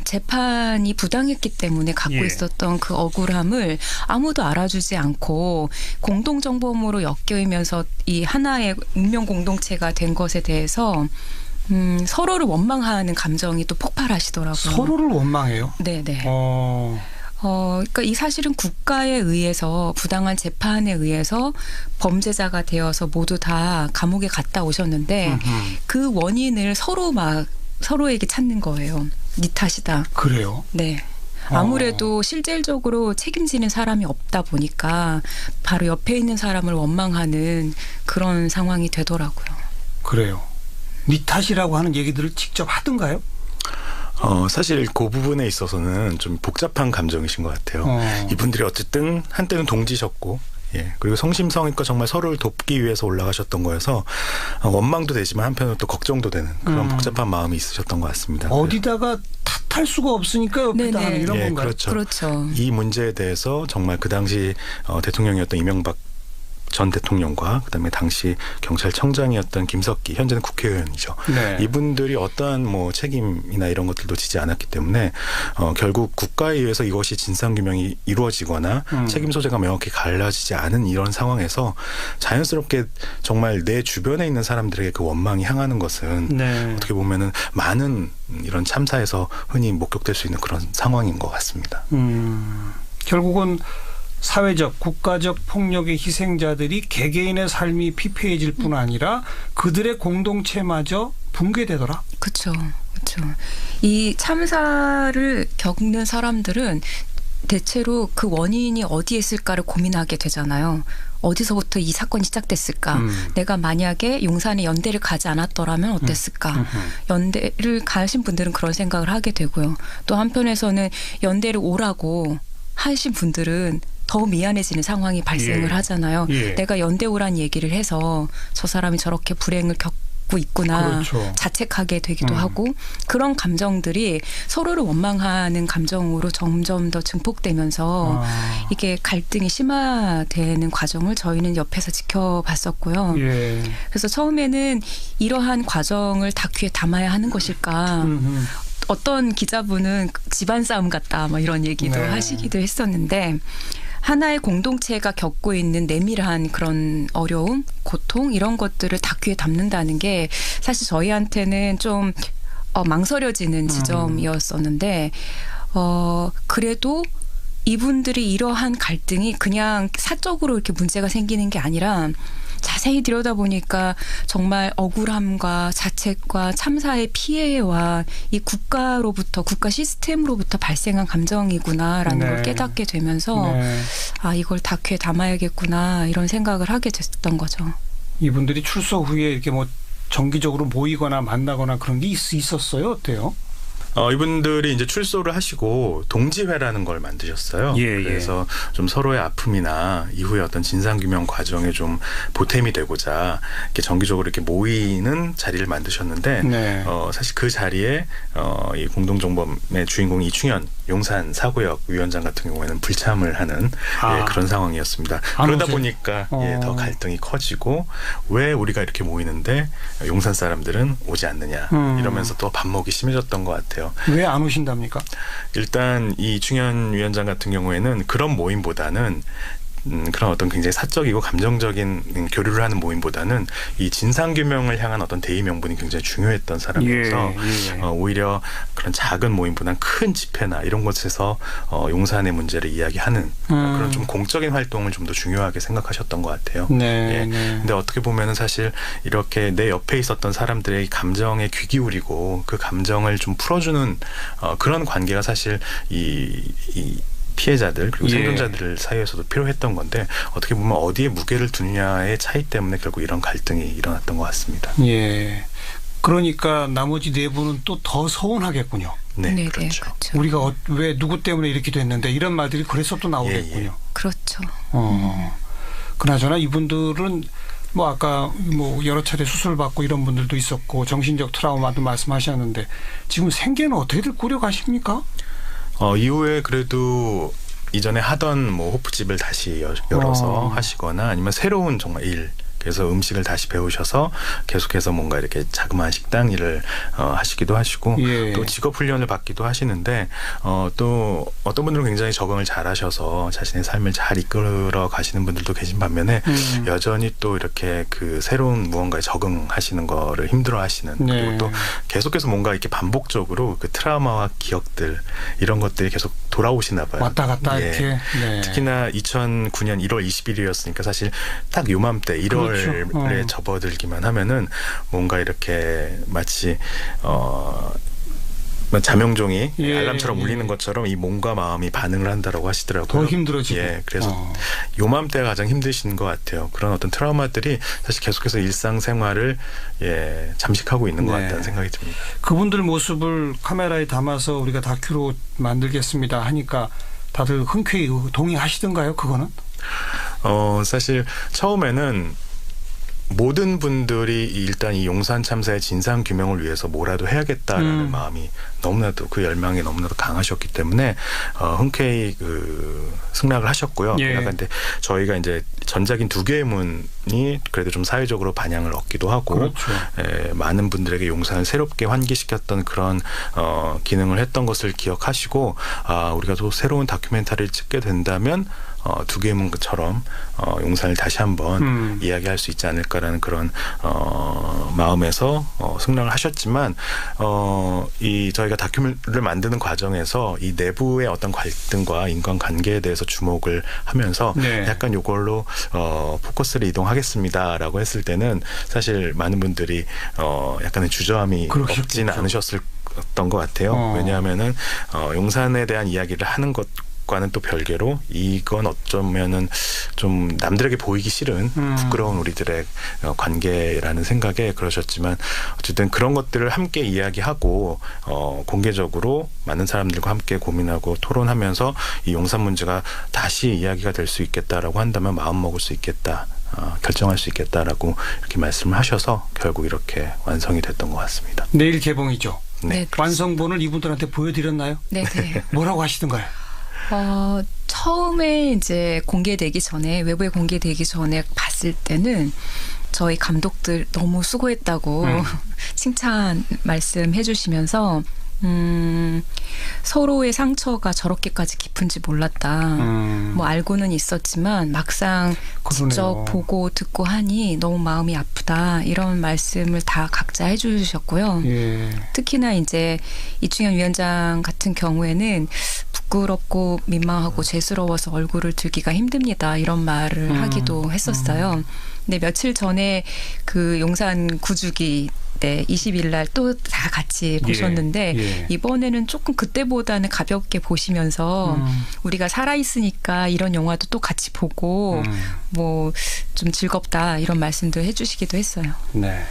재판이 부당했기 때문에 갖고 예. 있었던 그 억울함을 아무도 알아주지 않고 공동정범으로 엮이면서 이 하나의 운명 공동체가 된 것에 대해서 서로를 원망하는 감정이 또 폭발하시더라고요. 서로를 원망해요? 네네. 그러니까 이 사실은 국가에 의해서 부당한 재판에 의해서 범죄자가 되어서 모두 다 감옥에 갔다 오셨는데 그 원인을 서로에게 찾는 거예요. 네 탓이다. 그래요? 네. 아무래도 실질적으로 책임지는 사람이 없다 보니까 바로 옆에 있는 사람을 원망하는 그런 상황이 되더라고요. 그래요. 네 탓이라고 하는 얘기들을 직접 하던가요? 사실 그 부분에 있어서는 좀 복잡한 감정이신 것 같아요. 이분들이 어쨌든 한때는 동지셨고, 예, 그리고 성심성의껏 정말 서로를 돕기 위해서 올라가셨던 거여서 원망도 되지만 한편으로 또 걱정도 되는 그런 복잡한 마음이 있으셨던 것 같습니다. 어디다가 탓할 수가 없으니까 옆에다 하는 이런 예, 건가요? 그렇죠. 이 문제에 대해서 정말 그 당시 대통령이었던 이명박 전 대통령과 그다음에 당시 경찰청장이었던 김석기 현재는 국회의원이죠. 네. 이분들이 어떠한 뭐 책임이나 이런 것들도 지지 않았기 때문에 결국 국가에 의해서 이것이 진상규명이 이루어지거나 책임 소재가 명확히 갈라지지 않은 이런 상황에서 자연스럽게 정말 내 주변에 있는 사람들에게 그 원망이 향하는 것은 네. 어떻게 보면은 많은 이런 참사에서 흔히 목격될 수 있는 그런 상황인 것 같습니다. 결국은 사회적, 국가적 폭력의 희생자들이 개개인의 삶이 피폐해질 뿐 아니라 그들의 공동체마저 붕괴되더라. 그렇죠. 이 참사를 겪는 사람들은 대체로 그 원인이 어디에 있을까를 고민하게 되잖아요. 어디서부터 이 사건이 시작됐을까? 내가 만약에 용산에 연대를 가지 않았더라면 어땠을까? 연대를 가신 분들은 그런 생각을 하게 되고요. 또 한편에서는 연대를 오라고 하신 분들은 더 미안해지는 상황이 발생을 하잖아요. 내가 연대 오란 얘기를 해서 저 사람이 저렇게 불행을 겪고 있구나. 그렇죠. 자책하게 되기도 하고 그런 감정들이 서로를 원망하는 감정으로 점점 더 증폭되면서 이게 갈등이 심화되는 과정을 저희는 옆에서 지켜봤었고요. 그래서 처음에는 이러한 과정을 다큐에 담아야 하는 것일까. 어떤 기자분은 집안 싸움 같다 뭐 이런 얘기도 하시기도 했었는데 하나의 공동체가 겪고 있는 내밀한 그런 어려움, 고통 이런 것들을 다큐에 담는다는 게 사실 저희한테는 좀 망설여지는 지점이었었는데 그래도 이분들이 이러한 갈등이 그냥 사적으로 이렇게 문제가 생기는 게 아니라 자세히 들여다보니까 정말 억울함과 자책과 참사의 피해와 이 국가로부터 국가 시스템으로부터 발생한 감정이구나라는 걸 깨닫게 되면서 이걸 다큐에 담아야겠구나 이런 생각을 하게 됐던 거죠. 이분들이 출소 후에 이렇게 뭐 정기적으로 모이거나 만나거나 그런 게 있었어요? 어때요? 이분들이 이제 출소를 하시고 동지회라는 걸 만드셨어요. 그래서 좀 서로의 아픔이나 이후에 어떤 진상규명 과정에 좀 보탬이 되고자 이렇게 정기적으로 이렇게 모이는 자리를 만드셨는데 사실 그 자리에 이 공동정범의 주인공 이충현 용산 사구역 위원장 같은 경우에는 불참을 하는 그런 상황이었습니다. 그러다 보니까 더 갈등이 커지고 왜 우리가 이렇게 모이는데 용산 사람들은 오지 않느냐 이러면서 또 반목이 심해졌던 것 같아요. 왜 안 오신답니까? 일단 이 이충현 위원장 같은 경우에는 그런 모임보다는 그런 어떤 굉장히 사적이고 감정적인 교류를 하는 모임보다는 이 진상규명을 향한 어떤 대의 명분이 굉장히 중요했던 사람이어서 오히려 그런 작은 모임보다는 큰 집회나 이런 곳에서 용산의 문제를 이야기하는 그런 좀 공적인 활동을 좀 더 중요하게 생각하셨던 것 같아요. 근데 어떻게 보면은 사실 이렇게 내 옆에 있었던 사람들의 감정에 귀 기울이고 그 감정을 좀 풀어주는 그런 관계가 사실 이 피해자들 그리고 생존자들 사이에서도 필요했던 건데 어떻게 보면 어디에 무게를 두느냐의 차이 때문에 결국 이런 갈등이 일어났던 것 같습니다. 그러니까 나머지 네 분은 또 더 서운하겠군요. 네, 그렇죠. 그렇죠. 우리가 왜 누구 때문에 이렇게 됐는데 이런 말들이 그래서 또 나오겠군요. 그렇죠. 그나저나 이분들은 뭐 아까 뭐 여러 차례 수술 받고 이런 분들도 있었고 정신적 트라우마도 말씀하셨는데 지금 생계는 어떻게들 꾸려가십니까? 이후에 그래도 이전에 하던 뭐 호프집을 다시 열어서 하시거나 아니면 새로운 정말 일 그래서 음식을 다시 배우셔서 계속해서 뭔가 이렇게 자그마한 식당 일을 하시기도 하시고 또 직업 훈련을 받기도 하시는데 또 어떤 분들은 굉장히 적응을 잘 하셔서 자신의 삶을 잘 이끌어 가시는 분들도 계신 반면에 여전히 또 이렇게 그 새로운 무언가에 적응하시는 거를 힘들어 하시는 그리고 또 계속해서 뭔가 이렇게 반복적으로 그 트라우마와 기억들 이런 것들이 계속 돌아오시나 봐요. 왔다 갔다 이렇게. 특히나 2009년 1월 20일이었으니까 사실 딱 요맘때 1월에 접어들기만 하면은 뭔가 이렇게 마치 자명종이 알람처럼 울리는 것처럼 이 몸과 마음이 반응을 한다라고 하시더라고요. 더 힘들어지고. 그래서 요맘때가 가장 힘드신 것 같아요. 그런 어떤 트라우마들이 사실 계속해서 일상생활을 잠식하고 있는 것 같다는 생각이 듭니다. 그분들 모습을 카메라에 담아서 우리가 다큐로 만들겠습니다 하니까 다들 흔쾌히 동의하시던가요? 그거는? 사실 처음에는 모든 분들이 일단 이 용산 참사의 진상 규명을 위해서 뭐라도 해야겠다라는 마음이 너무나도 그 열망이 너무나도 강하셨기 때문에 흔쾌히 그 승낙을 하셨고요. 근데 저희가 이제 전작인 2개의 문이 그래도 좀 사회적으로 반향을 얻기도 하고 많은 분들에게 용산을 새롭게 환기시켰던 그런 기능을 했던 것을 기억하시고 우리가 또 새로운 다큐멘터리를 찍게 된다면 2개의 문처럼 용산을 다시 한번 이야기할 수 있지 않을까라는 그런 마음에서 승낙을 하셨지만 저희가 다큐를 만드는 과정에서 이 내부의 어떤 갈등과 인간관계에 대해서 주목을 하면서 약간 이걸로 포커스를 이동하겠습니다라고 했을 때는 사실 많은 분들이 약간의 주저함이 없지는 않으셨던 것 같아요. 왜냐하면은 용산에 대한 이야기를 하는 것과는 또 별개로 이건 어쩌면은 좀 남들에게 보이기 싫은 부끄러운 우리들의 관계라는 생각에 그러셨지만 어쨌든 그런 것들을 함께 이야기하고 공개적으로 많은 사람들과 함께 고민하고 토론하면서 이 용산 문제가 다시 이야기가 될 수 있겠다라고 한다면 마음먹을 수 있겠다. 결정할 수 있겠다라고 이렇게 말씀을 하셔서 결국 이렇게 완성이 됐던 것 같습니다. 내일 개봉이죠? 네. 완성본을 이분들한테 보여드렸나요? 네. 뭐라고 하시던가요? 처음에 이제 공개되기 전에 외부에 공개되기 전에 봤을 때는 저희 감독들 너무 수고했다고 칭찬 말씀해 주시면서 서로의 상처가 저렇게까지 깊은지 몰랐다. 뭐 알고는 있었지만 막상 직접 보고 듣고 하니 너무 마음이 아프다. 이런 말씀을 다 각자 해주셨고요. 특히나 이제 이충현 위원장 같은 경우에는 부끄럽고 민망하고 죄스러워서 얼굴을 들기가 힘듭니다. 이런 말을 하기도 했었어요. 근데 며칠 전에 그 용산 구주기 때 20일 날 또 다 같이 보셨는데 이번에는 조금 그때보다는 가볍게 보시면서 우리가 살아있으니까 이런 영화도 또 같이 보고 뭐 좀 즐겁다 이런 말씀도 해주시기도 했어요. 네.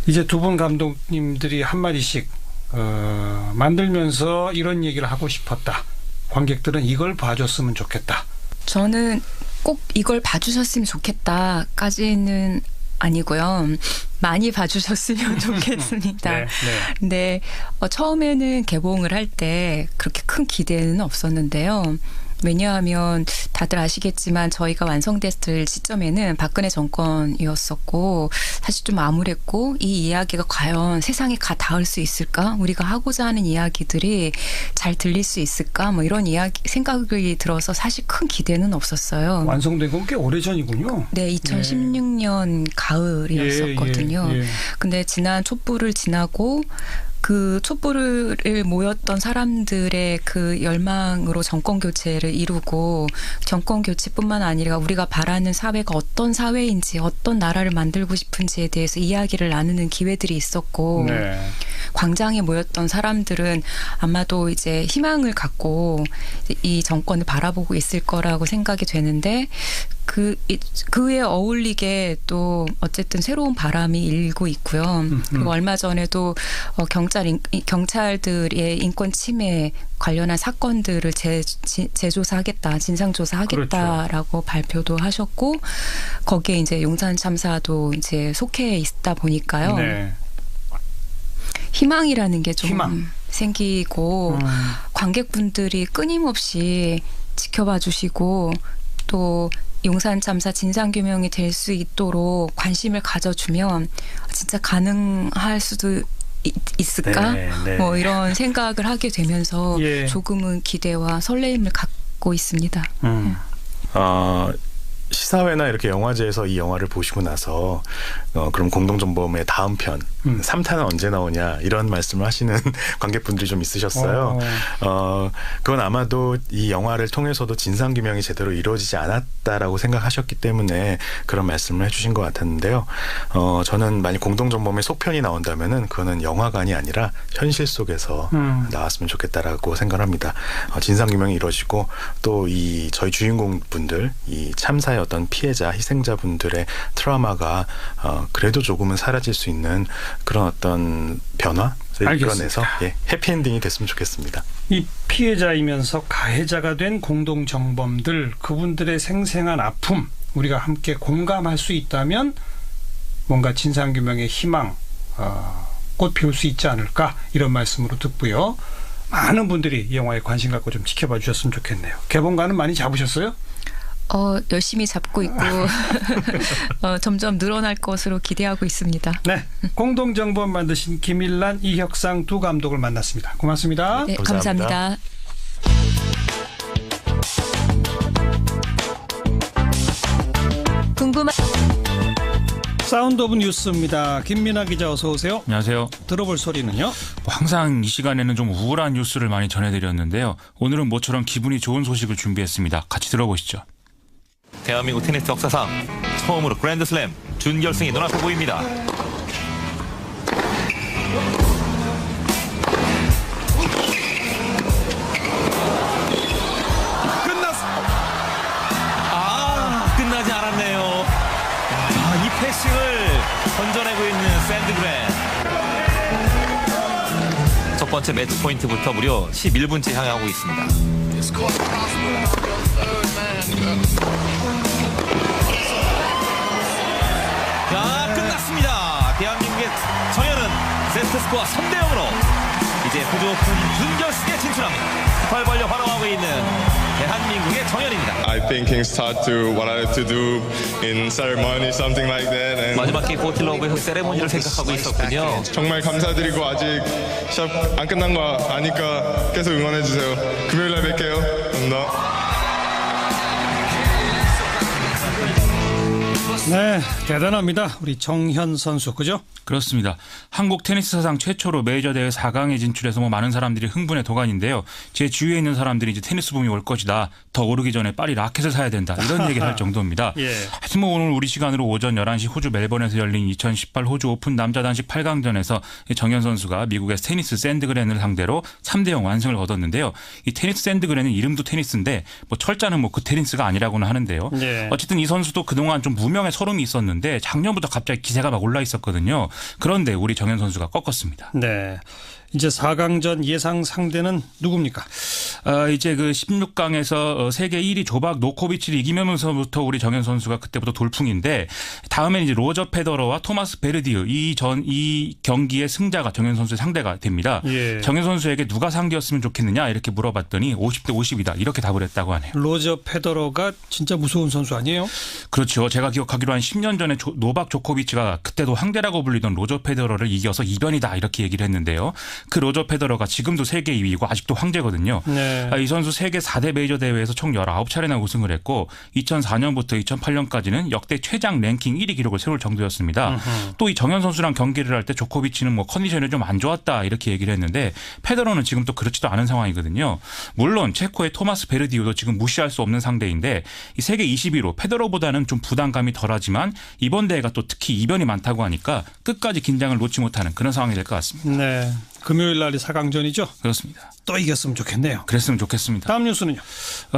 이제 두 분 감독님들이 한마디씩 만들면서 이런 얘기를 하고 싶었다. 관객들은 이걸 봐줬으면 좋겠다. 저는 꼭 이걸 봐주셨으면 좋겠다까지는 아니고요. 많이 봐주셨으면 좋겠습니다. 네, 네. 근데 처음에는 개봉을 할 때 그렇게 큰 기대는 없었는데요. 왜냐하면 다들 아시겠지만 저희가 완성됐을 시점에는 박근혜 정권이었었고 사실 좀 암울했고 이 이야기가 과연 세상에 닿을 수 있을까? 우리가 하고자 하는 이야기들이 잘 들릴 수 있을까? 뭐 이런 생각이 들어서 사실 큰 기대는 없었어요. 완성된 건 꽤 오래전이군요. 네, 2016년 가을이었었거든요. 근데 지난 촛불을 지나고 그 촛불을 모였던 사람들의 그 열망으로 정권 교체를 이루고 정권 교체뿐만 아니라 우리가 바라는 사회가 어떤 사회인지 어떤 나라를 만들고 싶은지에 대해서 이야기를 나누는 기회들이 있었고 네. 광장에 모였던 사람들은 아마도 이제 희망을 갖고 이 정권을 바라보고 있을 거라고 생각이 되는데 그에 어울리게 또 어쨌든 새로운 바람이 일고 있고요. 그리고 얼마 전에도 경찰들의 인권 침해 관련한 사건들을 재조사하겠다, 진상조사하겠다라고 그렇죠. 발표도 하셨고 거기에 이제 용산 참사도 이제 속해 있다 보니까요. 네. 희망이라는 게 좀 생기고 관객분들이 끊임없이 지켜봐 주시고 또 용산 참사 진상규명이 될 수 있도록 관심을 가져주면 진짜 가능할 수도 있을까? 네, 네. 뭐 이런 생각을 하게 되면서 예. 조금은 기대와 설레임을 갖고 있습니다. 시사회나 이렇게 영화제에서 이 영화를 보시고 나서 그럼 공동정범의 다음 편 3탄은 언제 나오냐 이런 말씀을 하시는 관객분들이 좀 있으셨어요. 그건 아마도 이 영화를 통해서도 진상규명이 제대로 이루어지지 않았다라고 생각하셨기 때문에 그런 말씀을 해주신 것 같았는데요. 저는 만약 공동정범의 속편이 나온다면은 그거는 영화관이 아니라 현실 속에서 나왔으면 좋겠다라고 생각합니다. 진상규명이 이루어지고 또 이 저희 주인공분들 이 참사의 어떤 피해자, 희생자분들의 트라우마가 그래도 조금은 사라질 수 있는 그런 어떤 변화를 이끌어내서 해피엔딩이 됐으면 좋겠습니다. 이 피해자이면서 가해자가 된 공동정범들 그분들의 생생한 아픔 우리가 함께 공감할 수 있다면 뭔가 진상규명의 희망 꽃 피울 수 있지 않을까 이런 말씀으로 듣고요. 많은 분들이 이 영화에 관심 갖고 좀 지켜봐 주셨으면 좋겠네요. 개봉관은 많이 잡으셨어요? 열심히 잡고 있고 점점 늘어날 것으로 기대하고 있습니다. 네, 공동정범 만드신 김일란, 이혁상 두 감독을 만났습니다. 고맙습니다. 네, 감사합니다. 사운드 오브 뉴스입니다. 김민아 기자 어서 오세요. 안녕하세요. 들어볼 소리는요? 항상 이 시간에는 좀 우울한 뉴스를 많이 전해드렸는데요. 오늘은 모처럼 기분이 좋은 소식을 준비했습니다. 같이 들어보시죠. 대한민국 테니스 역사상 처음으로 그랜드슬램 준결승이 눈앞에 보입니다. 끝나지 않았네요. 이 패싱을 건져내고 있는 샌드그랜. 첫 번째 매치 포인트부터 무려 11분째 향하고 있습니다. 자, 끝났습니다. 대한민국의 정현은 세트 스코어 3대0으로 이제 호주 오픈 준결승에 진출합니다. 18벌려 활용하고 있는 대한민국의 정현입니다. I think it's hard to what I have to do in ceremony, something like that. And 마지막 게임 포틸러브에서 세레모니를 생각하고 있었군요. 정말 감사드리고 아직 시합 안 끝난 거 아니까 계속 응원해 주세요. 금요일에 뵐게요. 감사합니다. 네, 대단합니다. 우리 정현 선수, 그죠? 그렇습니다. 한국 테니스 사상 최초로 메이저 대회 4강에 진출해서 많은 사람들이 흥분의 도가니인데요. 제 주위에 있는 사람들이 이제 테니스 붐이 올 것이다. 더 오르기 전에 빨리 라켓을 사야 된다. 이런 얘기를 할 정도입니다. 예. 하여튼 오늘 우리 시간으로 오전 11시 호주 멜번에서 열린 2018 호주 오픈 남자 단식 8강전에서 정현 선수가 미국의 테니스 샌드그랜을 상대로 3대0 완승을 거뒀는데요. 이 테니스 샌드그랜은 이름도 테니스인데 철자는 그 테니스가 아니라고는 하는데요. 예. 어쨌든 이 선수도 그동안 좀 무명의 서름이 있었는데 작년부터 갑자기 기세가 막 올라 있었거든요. 그런데 우리 정현 선수가 꺾었습니다. 네, 이제 4강전 예상 상대는 누굽니까? 이제 그 16강에서 세계 1위 조박 노코비치를 이기면서부터 우리 정현 선수가 그때부터 돌풍인데 다음엔 이제 로저 페더러와 토마스 베르디유 이 경기의 승자가 정현 선수의 상대가 됩니다. 예. 정현 선수에게 누가 상대였으면 좋겠느냐 이렇게 물어봤더니 50대 50이다 이렇게 답을 했다고 하네요. 로저 페더러가 진짜 무서운 선수 아니에요? 그렇죠. 제가 기억하기로 한 10년 전에 노박 조코비치가 그때도 황제라고 불리던 로저 페더러를 이겨서 이변이다 이렇게 얘기를 했는데요. 그 로저 페더러가 지금도 세계 2위고 아직도 황제거든요. 네. 이 선수 세계 4대 메이저 대회에서 총 19차례나 우승을 했고 2004년부터 2008년까지는 역대 최장 랭킹 1위 기록을 세울 정도였습니다. 또 이 정현 선수랑 경기를 할 때 조코비치는 뭐 컨디션이 좀 안 좋았다 이렇게 얘기를 했는데 페더러는 지금 또 그렇지도 않은 상황이거든요. 물론 체코의 토마스 베르디우도 지금 무시할 수 없는 상대인데 이 세계 21호 페더러보다는 좀 부담감이 덜하지만 이번 대회가 또 특히 이변이 많다고 하니까 끝까지 긴장을 놓지 못하는 그런 상황이 될 것 같습니다. 네. 금요일 날이 4강전이죠? 그렇습니다. 또 이겼으면 좋겠네요. 그랬으면 좋겠습니다. 다음 뉴스는요?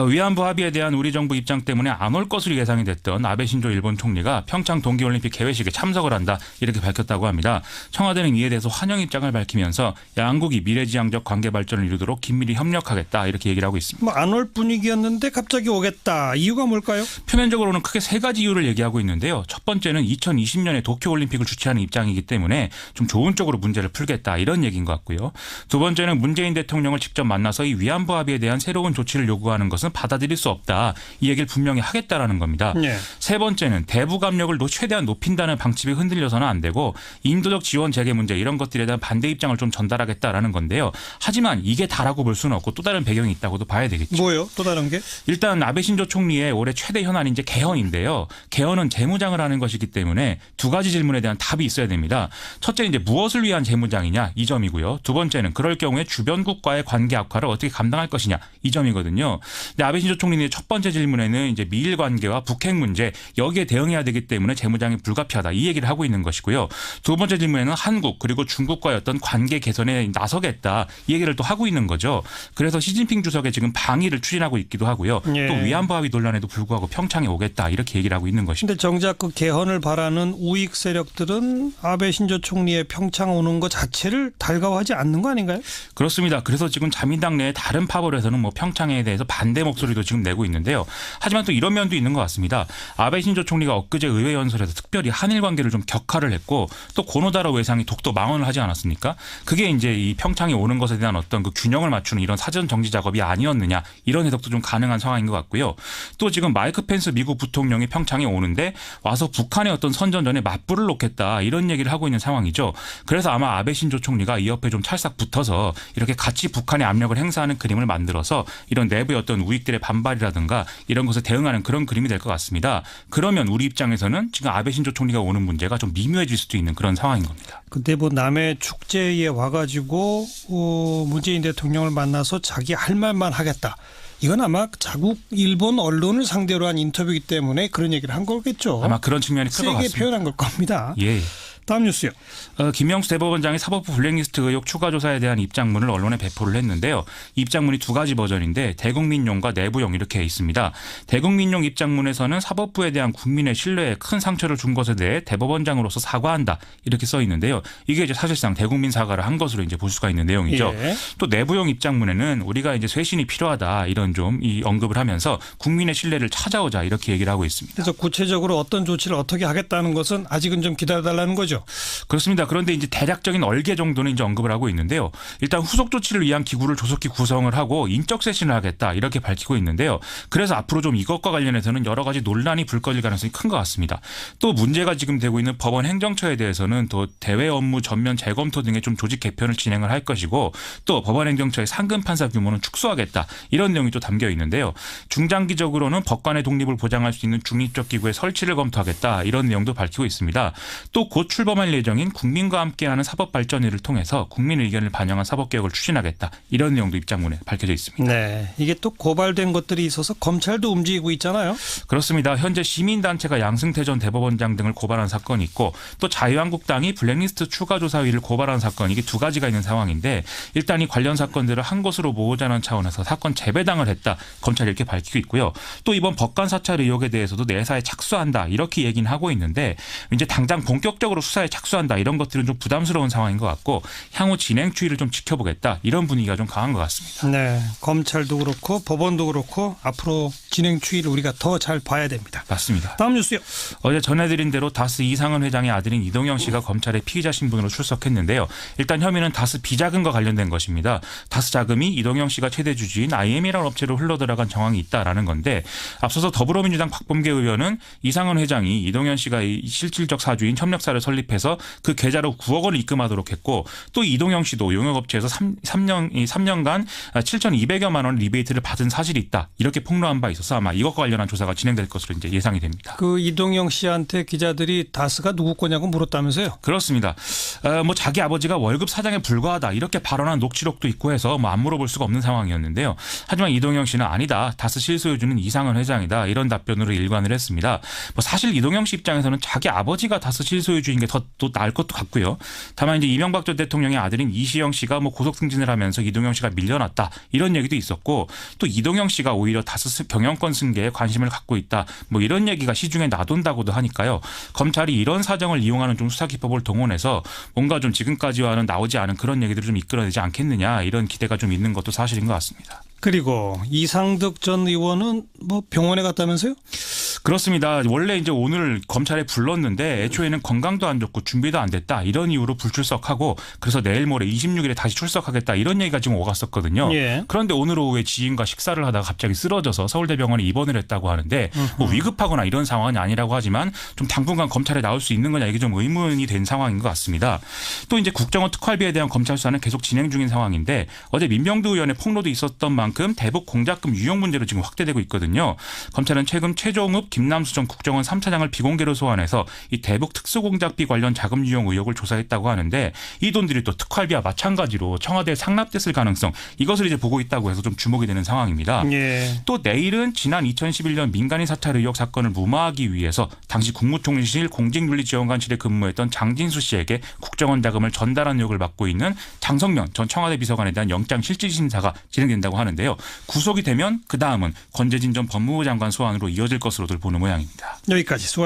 위안부 합의에 대한 우리 정부 입장 때문에 안 올 것으로 예상이 됐던 아베 신조 일본 총리가 평창 동계올림픽 개회식에 참석을 한다 이렇게 밝혔다고 합니다. 청와대는 이에 대해서 환영 입장을 밝히면서 양국이 미래지향적 관계 발전을 이루도록 긴밀히 협력하겠다 이렇게 얘기를 하고 있습니다. 뭐 안 올 분위기였는데 갑자기 오겠다. 이유가 뭘까요? 표면적으로는 크게 세 가지 이유를 얘기하고 있는데요. 첫 번째는 2020년에 도쿄올림픽을 주최하는 입장이기 때문에 좀 좋은 쪽으로 문제를 풀겠다 이런 얘기인 것 같고요. 두 번째는 문재인 대통령을 직접 만나서 이 위안부 합의에 대한 새로운 조치를 요구하는 것은 받아들일 수 없다. 이 얘기를 분명히 하겠다라는 겁니다. 네. 세 번째는 대북 압력을 최대한 높인다는 방침이 흔들려서는 안 되고 인도적 지원 재개 문제 이런 것들에 대한 반대 입장을 좀 전달하겠다라는 건데요. 하지만 이게 다라고 볼 수는 없고 또 다른 배경이 있다고도 봐야 되겠죠. 뭐예요? 또 다른 게? 일단 아베 신조 총리의 올해 최대 현안이 이제 개헌인데요. 개헌은 재무장을 하는 것이기 때문에 두 가지 질문에 대한 답이 있어야 됩니다. 첫째는 이제 무엇을 위한 재무장이냐 이 점이고요. 두 번째는 그럴 경우에 주변국과의 관계 악화를 어떻게 감당할 것이냐 이 점이거든요. 근데 아베 신조 총리의 첫 번째 질문에는 이제 미일 관계와 북핵 문제 여기에 대응해야 되기 때문에 재무장이 불가피하다 이 얘기를 하고 있는 것이고요. 두 번째 질문에는 한국 그리고 중국과의 어떤 관계 개선에 나서겠다 이 얘기를 또 하고 있는 거죠. 그래서 시진핑 주석의 지금 방위를 추진하고 있기도 하고요. 예. 또 위안부 합의 논란에도 불구하고 평창에 오겠다 이렇게 얘기를 하고 있는 것입니다. 그런데 정작 그 개헌을 바라는 우익 세력들은 아베 신조 총리의 평창 오는 것 자체를 달가워하지 않는 거 아닌가요? 그렇습니다. 그래서 지금 자민당 내의 다른 파벌에서는 뭐 평창에 대해서 반대 목소리도 지금 내고 있는데요. 하지만 또 이런 면도 있는 것 같습니다. 아베 신조 총리가 엊그제 의회 연설에서 특별히 한일 관계를 좀 격화를 했고 또 고노다로 외상이 독도 망언을 하지 않았습니까? 그게 이제 이 평창에 오는 것에 대한 어떤 그 균형을 맞추는 이런 사전 정지 작업이 아니었느냐 이런 해석도 좀 가능한 상황인 것 같고요. 또 지금 마이크 펜스 미국 부통령이 평창에 오는데 와서 북한의 어떤 선전전에 맞불을 놓겠다 이런 얘기를 하고 있는 상황이죠. 그래서 아마 아베 신조 총리가 이 옆에 좀 찰싹 붙어서 이렇게 같이 북한의 압력을 행사하는 그림을 만들어서 이런 내부의 어떤 우익들의 반발이라든가 이런 것에 대응하는 그런 그림이 될 것 같습니다. 그러면 우리 입장에서는 지금 아베 신조 총리가 오는 문제가 좀 미묘해질 수도 있는 그런 상황인 겁니다. 근데 뭐 남의 축제에 와가지고 문재인 대통령을 만나서 자기 할 말만 하겠다. 이건 아마 자국 일본 언론을 상대로 한 인터뷰이기 때문에 그런 얘기를 한 거겠죠. 아마 그런 측면이 클 것 같습니다. 세게 표현한 걸 겁니다. 예. 다음 뉴스요. 김명수 대법원장이 사법부 블랙리스트 의혹 추가 조사에 대한 입장문을 언론에 배포를 했는데요. 입장문이 두 가지 버전인데 대국민용과 내부용 이렇게 있습니다. 대국민용 입장문에서는 사법부에 대한 국민의 신뢰에 큰 상처를 준 것에 대해 대법원장으로서 사과한다 이렇게 써 있는데요. 이게 이제 사실상 대국민 사과를 한 것으로 이제 볼 수가 있는 내용이죠. 예. 또 내부용 입장문에는 우리가 이제 쇄신이 필요하다 이런 좀 이 언급을 하면서 국민의 신뢰를 찾아오자 이렇게 얘기를 하고 있습니다. 그래서 구체적으로 어떤 조치를 어떻게 하겠다는 것은 아직은 좀 기다려달라는 거죠. 그렇습니다. 그런데 이제 대략적인 얼개 정도는 이제 언급을 하고 있는데요. 일단 후속 조치를 위한 기구를 조속히 구성을 하고 인적 쇄신을 하겠다 이렇게 밝히고 있는데요. 그래서 앞으로 좀 이것과 관련해서는 여러 가지 논란이 불거질 가능성이 큰 것 같습니다. 또 문제가 지금 되고 있는 법원 행정처에 대해서는 또 대외 업무 전면 재검토 등의 좀 조직 개편을 진행을 할 것이고 또 법원 행정처의 상금 판사 규모는 축소하겠다 이런 내용이 또 담겨 있는데요. 중장기적으로는 법관의 독립을 보장할 수 있는 중립적 기구의 설치를 검토하겠다 이런 내용도 밝히고 있습니다. 또 곧 출범할 예정인 국민과 함께하는 사법발전위를 통해서 국민 의견을 반영한 사법개혁을 추진하겠다 이런 내용도 입장문에 밝혀져 있습니다. 네, 이게 또 고발된 것들이 있어서 검찰도 움직이고 있잖아요. 그렇습니다. 현재 시민단체가 양승태 전 대법원장 등을 고발한 사건이 있고 또 자유한국당이 블랙리스트 추가조사위를 고발한 사건 이게 두 가지가 있는 상황인데 일단 이 관련 사건들을 한 곳으로 모으자는 차원에서 사건 재배당을 했다. 검찰이 이렇게 밝히고 있고요. 또 이번 법관 사찰 의혹에 대해서도 내사에 착수한다 이렇게 얘기는 하고 있는데 이제 당장 본격적으로 수사에 착수한다 이런 것들은 좀 부담스러운 상황인 것 같고 향후 진행 추이를 좀 지켜보겠다 이런 분위기가 좀 강한 것 같습니다. 네, 검찰도 그렇고 법원도 그렇고 앞으로 진행 추이를 우리가 더 잘 봐야 됩니다. 맞습니다. 다음 뉴스요. 어제 전해드린 대로 다스 이상은 회장의 아들인 이동영 씨가 검찰에 피의자 신분으로 출석했는데요. 일단 혐의는 다스 비자금과 관련된 것입니다. 다스 자금이 이동영 씨가 최대 주주인 IM이라는 업체로 흘러들어간 정황이 있다라는 건데 앞서서 더불어민주당 박범계 의원은 이상은 회장이 이동영 씨가 실질적 사주인 협력사를 설립해서 그 계좌로 9억 원을 입금하도록 했고 또 이동영 씨도 용역업체에서 3년간 7,200여만 원 리베이트를 받은 사실이 있다. 이렇게 폭로한 바 있어서 아마 이것과 관련한 조사가 진행될 것으로 이제 예상이 됩니다. 그 이동영 씨한테 기자들이 다스가 누구 거냐고 물었다면서요? 그렇습니다. 뭐 자기 아버지가 월급 사장에 불과하다 이렇게 발언한 녹취록도 있고 해서 뭐 안 물어볼 수가 없는 상황이었는데요. 하지만 이동영 씨는 아니다. 다스 실소유주는 이상은 회장이다. 이런 답변으로 일관을 했습니다. 뭐 사실 이동영 씨 입장에서는 자기 아버지가 다스 실소유주인 게 더 나을 것도 같고요. 다만 이제 이명박 전 대통령의 아들인 이시영 씨가 뭐 고속 승진을 하면서 이동영 씨가 밀려났다 이런 얘기도 있었고 또 이동영 씨가 오히려 다스 경영권 승계에 관심을 갖고 있다. 뭐 이런 얘기가 시중에 나돈다고도 하니까요. 검찰이 이런 사정을 이용하는 좀 수사기법을 동원해서 뭔가 좀 지금까지와는 나오지 않은 그런 얘기들을 좀 이끌어내지 않겠느냐 이런 기대가 좀 있는 것도 사실인 것 같습니다. 그리고 이상득 전 의원은 뭐 병원에 갔다면서요? 그렇습니다. 원래 이제 오늘 검찰에 불렀는데 애초에는 건강도 안 좋고 준비도 안 됐다 이런 이유로 불출석하고 그래서 내일 모레 26일에 다시 출석하겠다 이런 얘기가 지금 오갔었거든요. 예. 그런데 오늘 오후에 지인과 식사를 하다가 갑자기 쓰러져서 서울대병원에 입원을 했다고 하는데 뭐 위급하거나 이런 상황은 아니라고 하지만 좀 당분간 검찰에 나올 수 있는 거냐 이게 좀 의문이 된 상황인 것 같습니다. 또 이제 국정원 특활비에 대한 검찰 수사는 계속 진행 중인 상황인데 어제 민병두 의원의 폭로도 있었던 만큼 대북 공작금 유용 문제로 지금 확대되고 있거든요. 검찰은 최근 최종욱 김남수 전 국정원 3차장을 비공개로 소환해서 이 대북 특수공작비 관련 자금 유용 의혹을 조사했다고 하는데 이 돈들이 또 특활비와 마찬가지로 청와대에 상납됐을 가능성 이것을 이제 보고 있다고 해서 좀 주목이 되는 상황입니다. 예. 또 내일은 지난 2011년 민간인 사찰 의혹 사건을 무마하기 위해서 당시 국무총리실 공직윤리지원관실에 근무했던 장진수 씨에게 국정원 자금을 전달한 의혹을 받고 있는 장성면 전 청와대 비서관에 대한 영장 실질심사가 진행된다고 하는데요. 구속이 되면 그 다음은 권재진 전 법무부 장관 소환으로 이어질 것으로들 보는 모양입니다. 여기까지 수고.